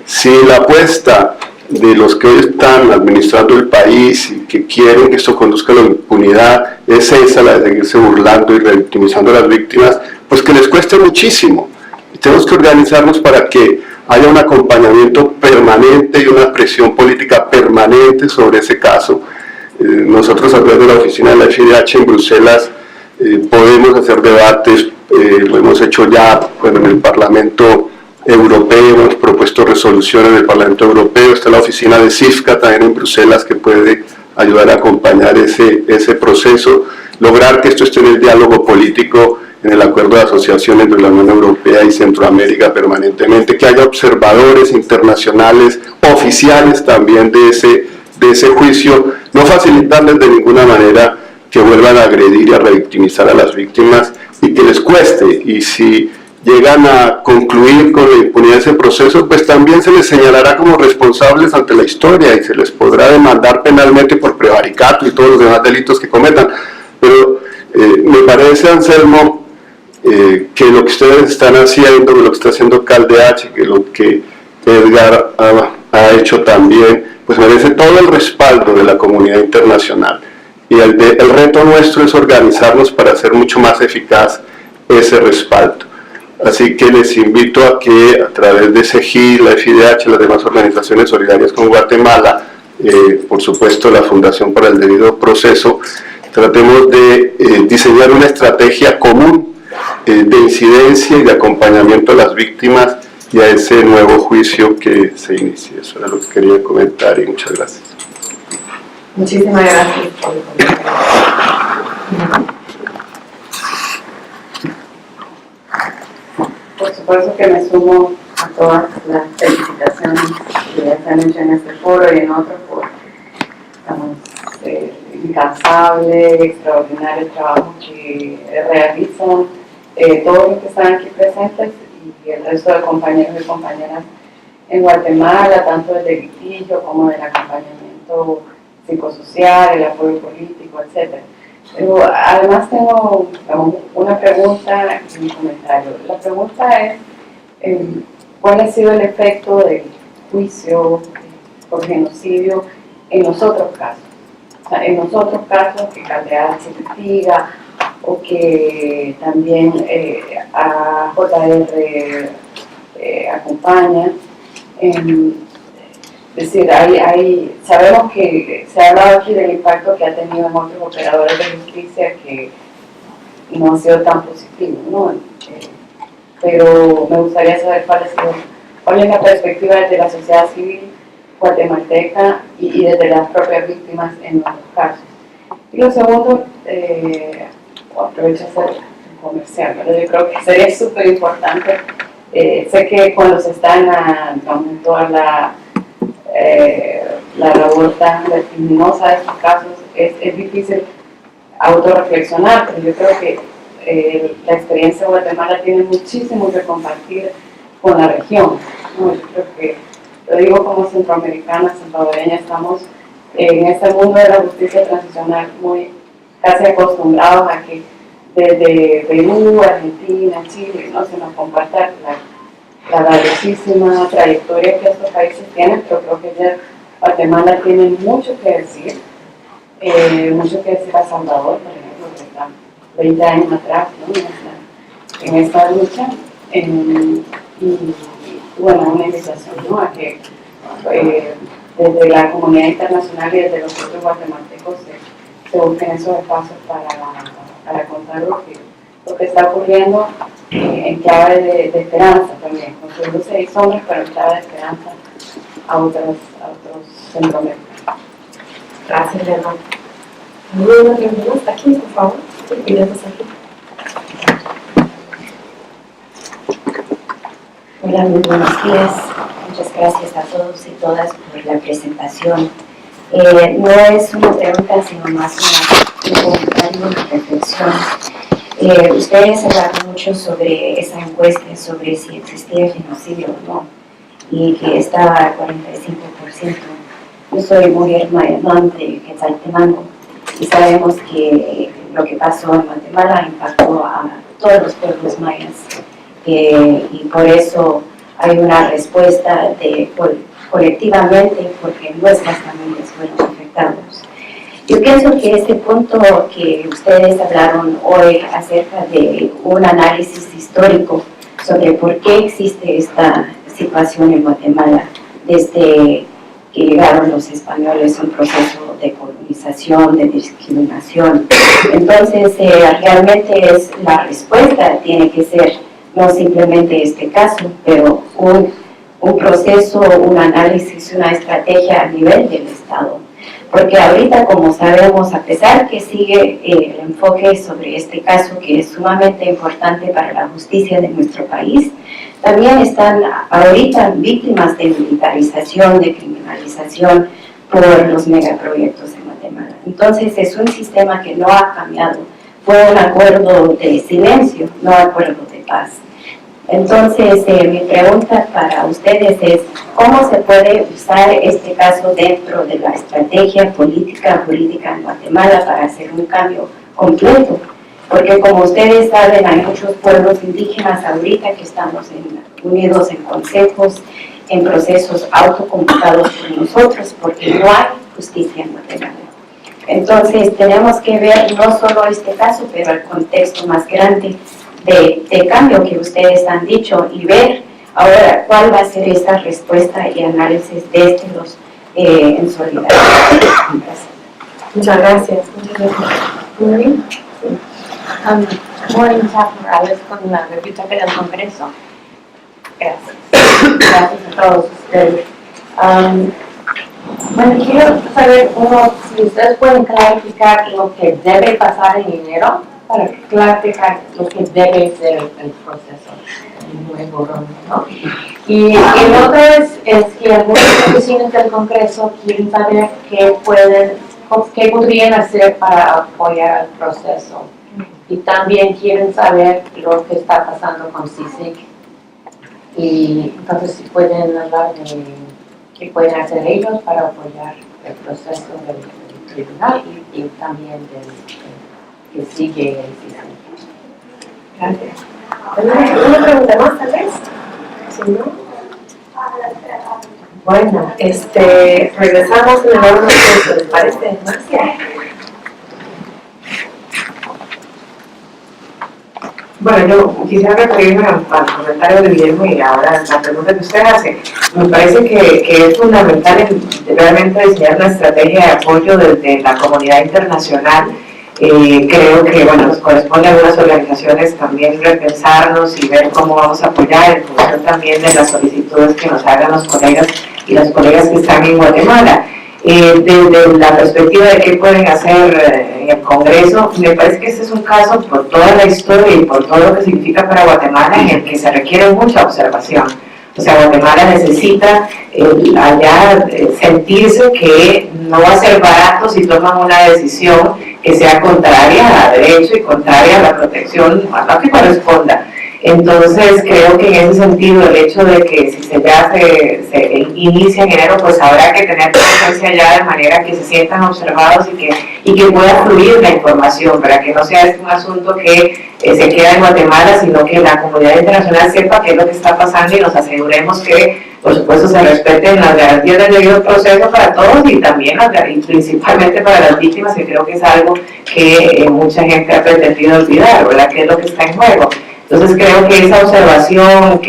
Si la apuesta de los que hoy están administrando el país y que quieren que esto conduzca a la impunidad es esa, la de seguirse burlando y revictimizando a las víctimas, pues que les cueste muchísimo. Y tenemos que organizarnos para que haya un acompañamiento permanente y una presión política permanente sobre ese caso. Nosotros a través de la oficina de la FIDH en Bruselas podemos hacer debates, lo hemos hecho ya en el Parlamento Europeo, hemos propuesto resoluciones en el Parlamento Europeo, está la oficina de CIFCA también en Bruselas que puede ayudar a acompañar ese proceso, lograr que esto esté en el diálogo político, en el acuerdo de asociación entre la Unión Europea y Centroamérica permanentemente, que haya observadores internacionales, oficiales también de ese juicio, no facilitarles de ninguna manera que vuelvan a agredir y a revictimizar a las víctimas y que les cueste, y si llegan a concluir con la impunidad de ese proceso, pues también se les señalará como responsables ante la historia y se les podrá demandar penalmente por prevaricato y todos los demás delitos que cometan. Pero me parece, Anselmo, que lo que ustedes están haciendo, lo que está haciendo CalDH, que lo que Edgar ha hecho también, pues merece todo el respaldo de la comunidad internacional. Y el reto nuestro es organizarnos para hacer mucho más eficaz ese respaldo. Así que les invito a que a través de CEGIL, la FIDH, las demás organizaciones solidarias con Guatemala, por supuesto la Fundación para el Debido Proceso, tratemos de diseñar una estrategia común de incidencia y de acompañamiento a las víctimas y a ese nuevo juicio que se inicie. Eso era lo que quería comentar y muchas gracias. Muchísimas gracias por el comentario. Por supuesto que me sumo a todas las felicitaciones que ya se han hecho en este foro y en otros por incansable, extraordinario trabajo que realizan todos los que están aquí presentes y el resto de compañeros y compañeras en Guatemala, tanto del litigio como del acompañamiento psicosocial, el apoyo político, etc. Pero además tengo una pregunta y un comentario. La pregunta es, cuál ha sido el efecto del juicio por genocidio en los otros casos. O sea, en los otros casos que Caldeada se investiga o que también a JR acompaña. Es decir, sabemos que se ha hablado aquí del impacto que ha tenido en otros operadores de justicia que no ha sido tan positivo, ¿no? Pero me gustaría saber cuál es la perspectiva desde la sociedad civil guatemalteca y desde las propias víctimas en los casos. Y lo segundo, aprovecho a hacer un comercial, ¿verdad? Yo creo que sería súper importante. Sé que cuando se está en toda la labor tan vertiginosa de estos casos, es difícil autorreflexionar, pero yo creo que la experiencia de Guatemala tiene muchísimo que compartir con la región, ¿no? Yo creo que, lo digo como centroamericana, salvadoreña, estamos en este mundo de la justicia transicional muy casi acostumbrados a que desde Perú, Argentina, Chile, ¿no? Se nos comparta la valiosísima trayectoria que estos países tienen, pero creo que ya Guatemala tiene mucho que decir a Salvador, por ejemplo, que está 20 años atrás, ¿no? en esta lucha, y bueno, una invitación, ¿no? A que desde la comunidad internacional y desde los propios guatemaltecos se busquen esos espacios para contar lo que está ocurriendo en clave de esperanza también, con sus luces y sombras, pero en clave de esperanza a otros centroamericanos. Gracias, Leonor. Muy buena pregunta. ¿Está aquí, por favor? Sí, pidiendo aquí. Hola, muy buenos días. Muchas gracias a todos y todas por la presentación. No es una pregunta, sino más un comentario, una reflexión. Ustedes hablaron mucho sobre esa encuesta, sobre si existía genocidio o no, y que estaba al 45%. Yo soy mujer mayamán de Quetzaltenango y sabemos que lo que pasó en Guatemala impactó a todos los pueblos mayas, y por eso hay una respuesta colectivamente, porque nuestras familias fueron afectadas. Yo pienso que este punto que ustedes hablaron hoy acerca de un análisis histórico sobre por qué existe esta situación en Guatemala desde que llegaron los españoles, un proceso de colonización, de discriminación. Entonces, realmente la respuesta tiene que ser no simplemente este caso, pero un proceso, un análisis, una estrategia a nivel del Estado. Porque ahorita, como sabemos, a pesar que sigue el enfoque sobre este caso, que es sumamente importante para la justicia de nuestro país, también están ahorita víctimas de militarización, de criminalización por los megaproyectos en Guatemala. Entonces, es un sistema que no ha cambiado. Fue un acuerdo de silencio, no acuerdo de paz. Entonces, mi pregunta para ustedes es, ¿cómo se puede usar este caso dentro de la estrategia política, jurídica en Guatemala para hacer un cambio completo? Porque como ustedes saben, hay muchos pueblos indígenas ahorita que estamos unidos en consejos, en procesos autoconvocados por nosotros, porque no hay justicia en Guatemala. Entonces, tenemos que ver no solo este caso, pero el contexto más grande de cambio que ustedes han dicho y ver ahora cuál va a ser esta respuesta y análisis de estos en solidaridad. Gracias. Muchas gracias. Muy bien. Morning, Morales con la Biblioteca del Congreso. Gracias. Gracias a todos ustedes. Bueno, quiero saber, si ustedes pueden clarificar lo que debe pasar en enero para clarificar lo que debe ser el proceso nuevo, ¿no? Y el otro es que algunas oficinas del Congreso quieren saber qué podrían hacer para apoyar el proceso. Y también quieren saber lo que está pasando con CICIG. Y entonces, si pueden hablar de qué pueden hacer ellos para apoyar el proceso del tribunal y también que sigue el CICIG. Gracias. ¿Una pregunta más, tal vez? Si no. Bueno, regresamos en el orden de ¿les parece? Marcia. Bueno, yo quisiera referirme al comentario de Guillermo y ahora la pregunta que usted hace. Me parece que es fundamental realmente diseñar una estrategia de apoyo desde la comunidad internacional. Creo que nos corresponde a algunas organizaciones también repensarnos y ver cómo vamos a apoyar en función también de las solicitudes que nos hagan los colegas y las colegas que están en Guatemala. Desde la perspectiva de qué pueden hacer en el Congreso, me parece que este es un caso por toda la historia y por todo lo que significa para Guatemala en el que se requiere mucha observación. O sea, Guatemala necesita allá sentirse que no va a ser barato si toman una decisión que sea contraria a derecho y contraria a la protección, a lo que corresponda. Entonces creo que en ese sentido el hecho de que si se inicia en enero, pues habrá que tener presencia ya de manera que se sientan observados y que pueda fluir la información, para que no sea un asunto que se queda en Guatemala, sino que la comunidad internacional sepa qué es lo que está pasando y nos aseguremos que, por supuesto, se respeten las garantías del debido proceso para todos y también y principalmente para las víctimas, que creo que es algo que mucha gente ha pretendido olvidar, ¿verdad? ¿Qué es lo que está en juego? Entonces creo que esa observación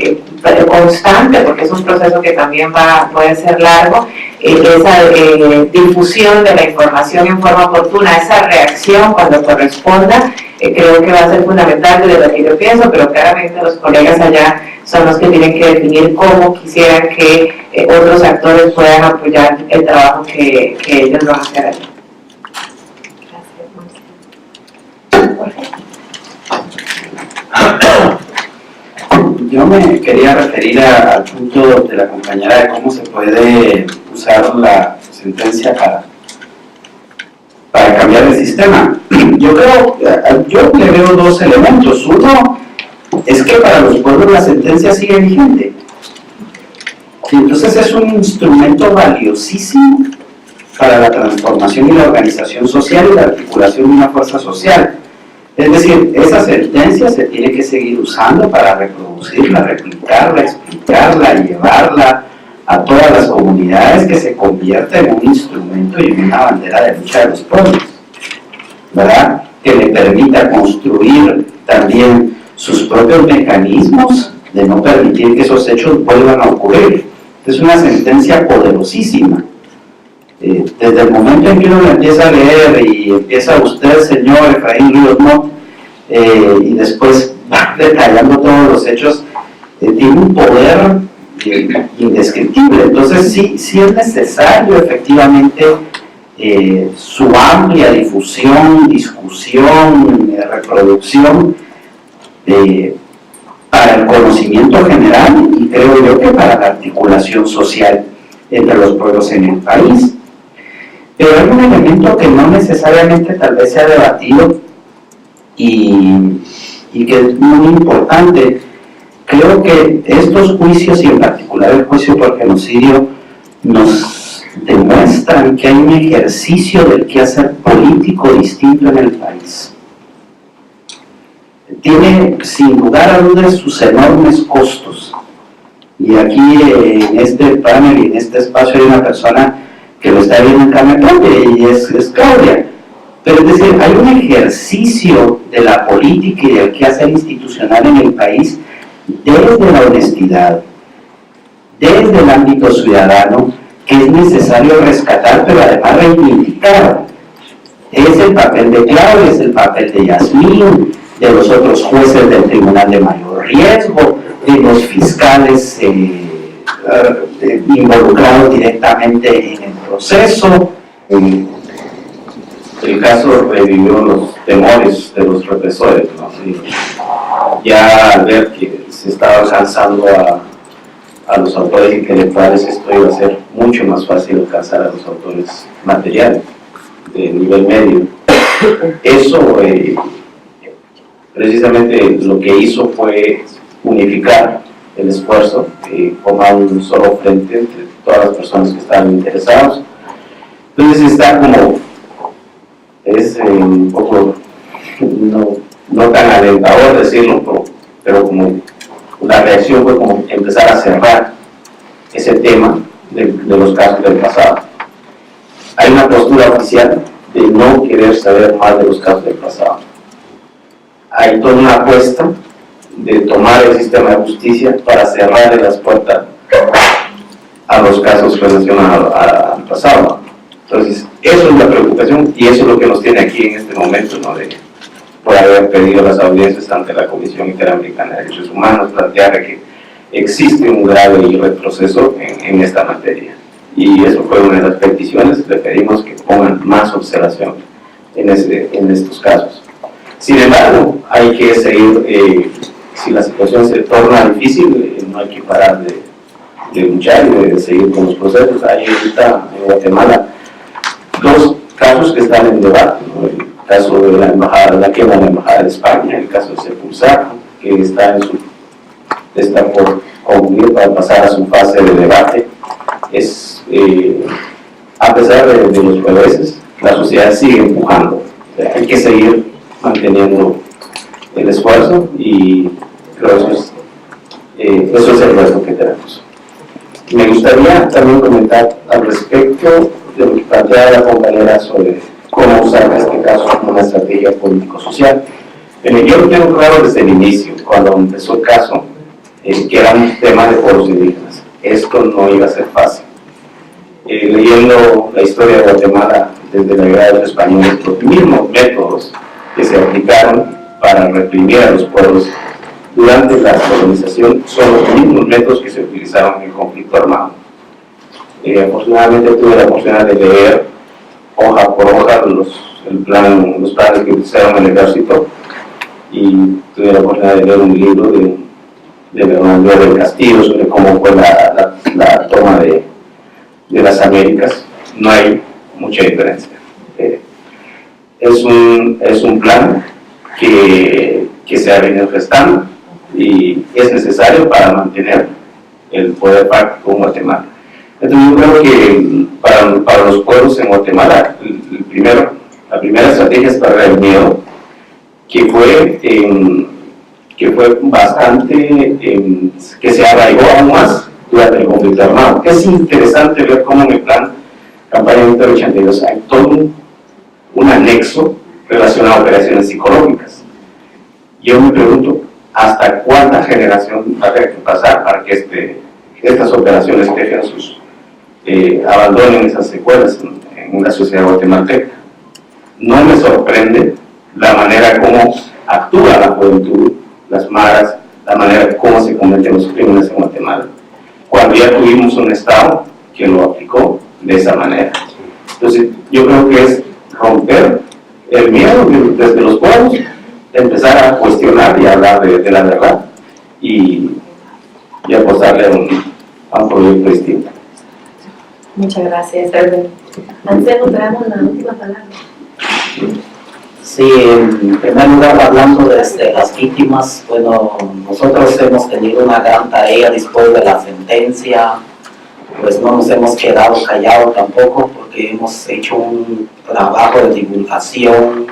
constante, porque es un proceso que también puede ser largo, esa difusión de la información en forma oportuna, esa reacción cuando corresponda, creo que va a ser fundamental de lo que yo pienso, pero claramente los colegas allá son los que tienen que definir cómo quisieran que otros actores puedan apoyar el trabajo que ellos van a hacer allá. Yo me quería referir al punto de la compañera de cómo se puede usar la sentencia para cambiar el sistema. Yo le veo dos elementos. Uno es que para los pueblos la sentencia sigue vigente. Entonces es un instrumento valiosísimo para la transformación y la organización social y la articulación de una fuerza social. Es decir, esa sentencia se tiene que seguir usando para reproducirla, replicarla, explicarla, llevarla a todas las comunidades, que se convierta en un instrumento y en una bandera de lucha de los pueblos, ¿verdad? Que le permita construir también sus propios mecanismos de no permitir que esos hechos vuelvan a ocurrir. Es una sentencia poderosísima. Desde el momento en que uno la empieza a leer y empieza usted, señor Efraín Ríos Montt, y después va detallando todos los hechos, tiene un poder indescriptible. Entonces sí es necesario efectivamente su amplia difusión, discusión, reproducción para el conocimiento general y creo yo que para la articulación social entre los pueblos en el país. Pero hay un elemento que no necesariamente tal vez se ha debatido y que es muy importante. Creo que estos juicios, y en particular el juicio por genocidio, nos demuestran que hay un ejercicio del quehacer político distinto en el país. Tiene, sin lugar a dudas, sus enormes costos. Y aquí en este panel y en este espacio hay una persona que lo está viendo en carne propia y es Claudia. Pero es decir, hay un ejercicio de la política y del quehacer institucional en el país desde la honestidad, desde el ámbito ciudadano, que es necesario rescatar, pero además reivindicar. Es el papel de Claudia, es el papel de Yasmín, de los otros jueces del Tribunal de Mayor Riesgo, de los fiscales involucrados directamente en el proceso. El caso revivió los temores de los represores, ¿no? Ya al ver que se estaba alcanzando a los autores intelectuales, esto iba a ser mucho más fácil alcanzar a los autores materiales de nivel medio. Eso precisamente lo que hizo fue unificar el esfuerzo, formar un solo frente entre todas las personas que estaban interesadas. Entonces está como, es un poco no tan alentador decirlo, pero como la reacción fue como empezar a cerrar ese tema del de los casos del pasado. Hay una postura oficial de no querer saber más de los casos del pasado. Hay toda una apuesta de tomar el sistema de justicia para cerrarle las puertas a los casos relacionados al pasado. Entonces, eso es la preocupación y eso es lo que nos tiene aquí en este momento, ¿no? Por haber pedido las audiencias ante la Comisión Interamericana de Derechos Humanos, plantear que existe un grave retroceso en esta materia. Y eso fue una de las peticiones, le pedimos que pongan más observación en estos casos. Sin embargo, hay que seguir, si la situación se torna difícil, no hay que parar de luchar y de seguir con los procesos. Hay ahorita en Guatemala 2 casos que están en debate, ¿no? El caso de la embajada, la quema de la embajada de España, el caso de Sepulsar, que está por concluir para pasar a su fase de debate. A pesar de los reveses, la sociedad sigue empujando. Hay que seguir manteniendo el esfuerzo y creo que eso es el resto que tenemos. Me gustaría también comentar al respecto de lo que planteaba la compañera sobre cómo usar este caso como una estrategia político-social. Yo lo tengo claro desde el inicio, cuando empezó el caso, que era un tema de pueblos indígenas. Esto no iba a ser fácil. Leyendo la historia de Guatemala desde la llegada de los españoles, los mismos métodos que se aplicaron para reprimir a los pueblos durante la colonización son los mismos métodos que se utilizaron en el conflicto armado. Afortunadamente tuve la oportunidad de leer hoja por hoja los planes que utilizaron el ejército y tuve la oportunidad de leer un libro de Bernardo del Castillo sobre cómo fue la toma de las Américas. No hay mucha diferencia. Es un plan que se ha venido gestando y es necesario para mantener el poder fáctico en Guatemala. Entonces yo creo que para los pueblos en Guatemala, la primera estrategia es perder el miedo, que fue bastante, que se arraigó aún más durante el conflicto armado. Es interesante ver cómo en el plan Campaña 2082 hay todo un anexo relacionado a operaciones psicológicas. Yo me pregunto, ¿hasta cuánta generación va a tener que pasar para que estas operaciones abandonen esas secuelas en una sociedad guatemalteca? No me sorprende la manera como actúa la juventud, las maras, la manera como se cometen los crímenes en Guatemala, cuando ya tuvimos un Estado que lo aplicó de esa manera. Entonces, yo creo que es romper el miedo desde los pueblos, empezar a cuestionar y a hablar de la verdad y apostarle a un proyecto distinto. Muchas gracias, Erwin. Anselmo, te damos la última palabra. Sí, en primer lugar, hablando de las víctimas, bueno, nosotros hemos tenido una gran tarea después de la sentencia, pues no nos hemos quedado callados tampoco, porque hemos hecho un trabajo de divulgación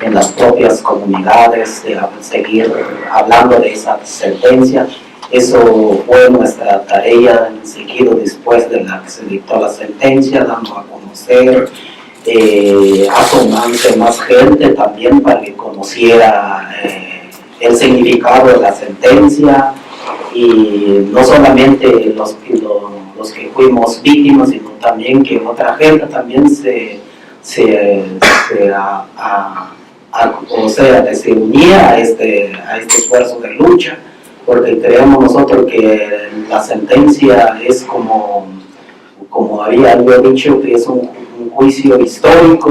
en las propias comunidades, de seguir hablando de esa sentencia. Eso fue nuestra tarea enseguida después de la que se dictó la sentencia, dando a conocer, a sumarse más gente también para que conociera el significado de la sentencia, y no solamente los que fuimos víctimas, sino también que otra gente también se unía a este esfuerzo de lucha, porque creemos nosotros que la sentencia es como había yo dicho, que es un juicio histórico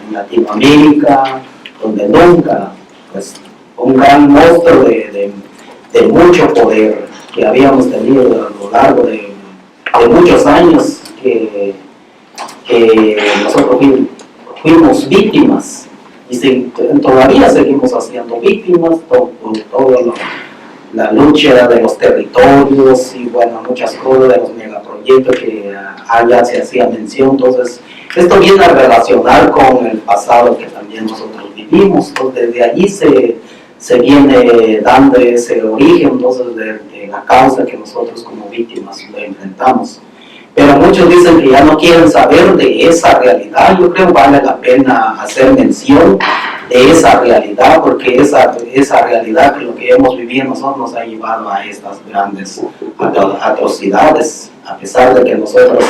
en Latinoamérica, donde nunca, pues, un gran monstruo de mucho poder que habíamos tenido a lo largo de muchos años, que nosotros fuimos víctimas y todavía seguimos siendo víctimas por todo la lucha de los territorios y bueno, muchas cosas de los megaproyectos que allá se hacía mención. Entonces, esto viene a relacionar con el pasado que también nosotros vivimos. Entonces, desde allí se viene dando ese origen, entonces, de la causa que nosotros como víctimas lo enfrentamos. pero muchos dicen que ya no quieren saber de esa realidad. Yo creo que vale la pena hacer mención de esa realidad, porque esa realidad que lo que hemos vivido nosotros nos ha llevado a estas grandes atrocidades, a pesar de que nosotros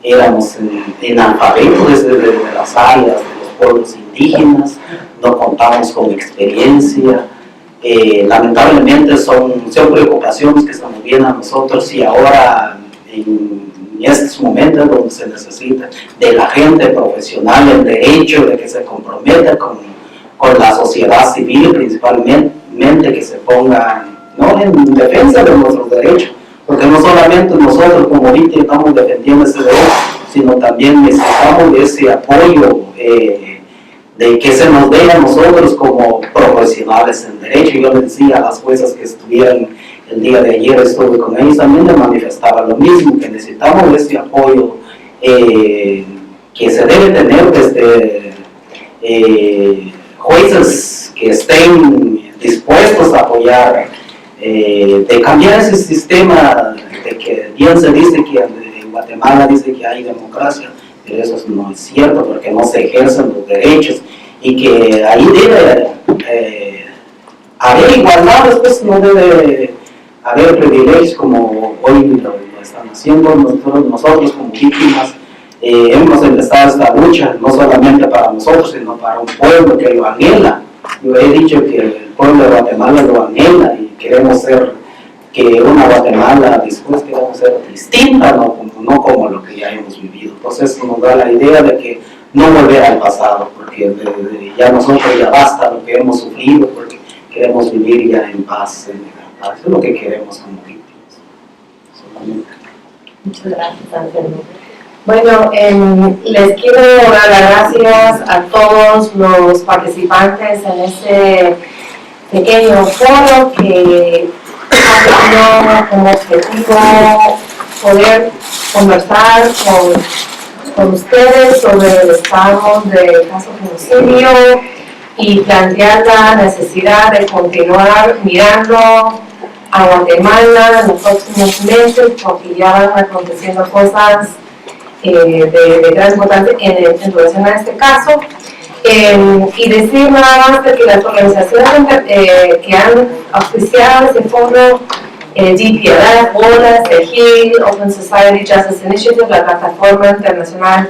éramos analfabetos desde las áreas de los pueblos indígenas, no contamos con experiencia. Lamentablemente son preocupaciones que se nos vienen a nosotros, y ahora en estos momentos donde se necesita de la gente profesional en derecho, de que se comprometa con la sociedad civil, principalmente que se pongan, ¿no?, en defensa de nuestros derechos, porque no solamente nosotros como ahorita estamos defendiendo ese derecho, sino también necesitamos de ese apoyo de que se nos dé a nosotros como profesionales en derecho. Yo les decía a las juezas que estuvieron el día de ayer, estuve con ellos, también les manifestaba lo mismo, que necesitamos de ese apoyo que se debe tener desde jueces que estén dispuestos a apoyar, de cambiar ese sistema, de que bien se dice que en Guatemala dice que hay democracia, pero eso no es cierto, porque no se ejercen los derechos, y que ahí debe haber igualdad, después no debe haber privilegios como hoy lo están haciendo. Nosotros como víctimas hemos empezado esta lucha, no solamente para nosotros, sino para un pueblo que lo anhela. Yo he dicho que el pueblo de Guatemala lo anhela, y queremos ser que una Guatemala después queremos ser distinta, no como lo que ya hemos vivido. Entonces nos da la idea de que no volver al pasado, porque ya nosotros ya basta lo que hemos sufrido, porque queremos vivir ya en paz, en libertad. Eso es lo que queremos como víctimas. Solamente. Muchas gracias, Anselmo. Bueno, les quiero dar las gracias a todos los participantes en este pequeño foro que ha tenido como objetivo poder conversar con ustedes sobre el estado del caso genocidio y plantear la necesidad de continuar mirando a Guatemala en los próximos meses, porque ya van aconteciendo cosas de gran importancia en relación a este caso. Y decir nada más de que las organizaciones que han auspiciado este foro, DPLF, WOLAS, el HIL, Open Society Justice Initiative, la Plataforma Internacional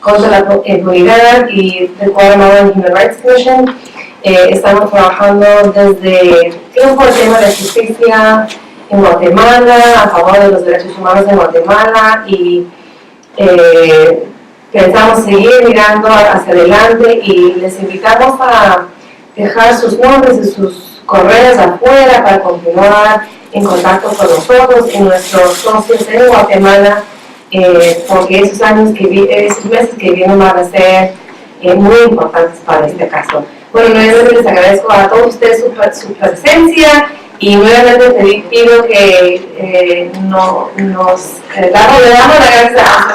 contra la Impunidad, y the Guatemalan Human Rights Commission, estamos trabajando desde tiempo el tema de justicia en Guatemala, a favor de los derechos humanos en Guatemala, y pensamos seguir mirando hacia adelante, y les invitamos a dejar sus nombres y sus correos afuera para continuar en contacto con nosotros y nuestros socios en Guatemala, porque esos meses que vienen van a ser muy importantes para este caso. Bueno, nuevamente les agradezco a todos ustedes su presencia, y nuevamente pido que le damos la gracia a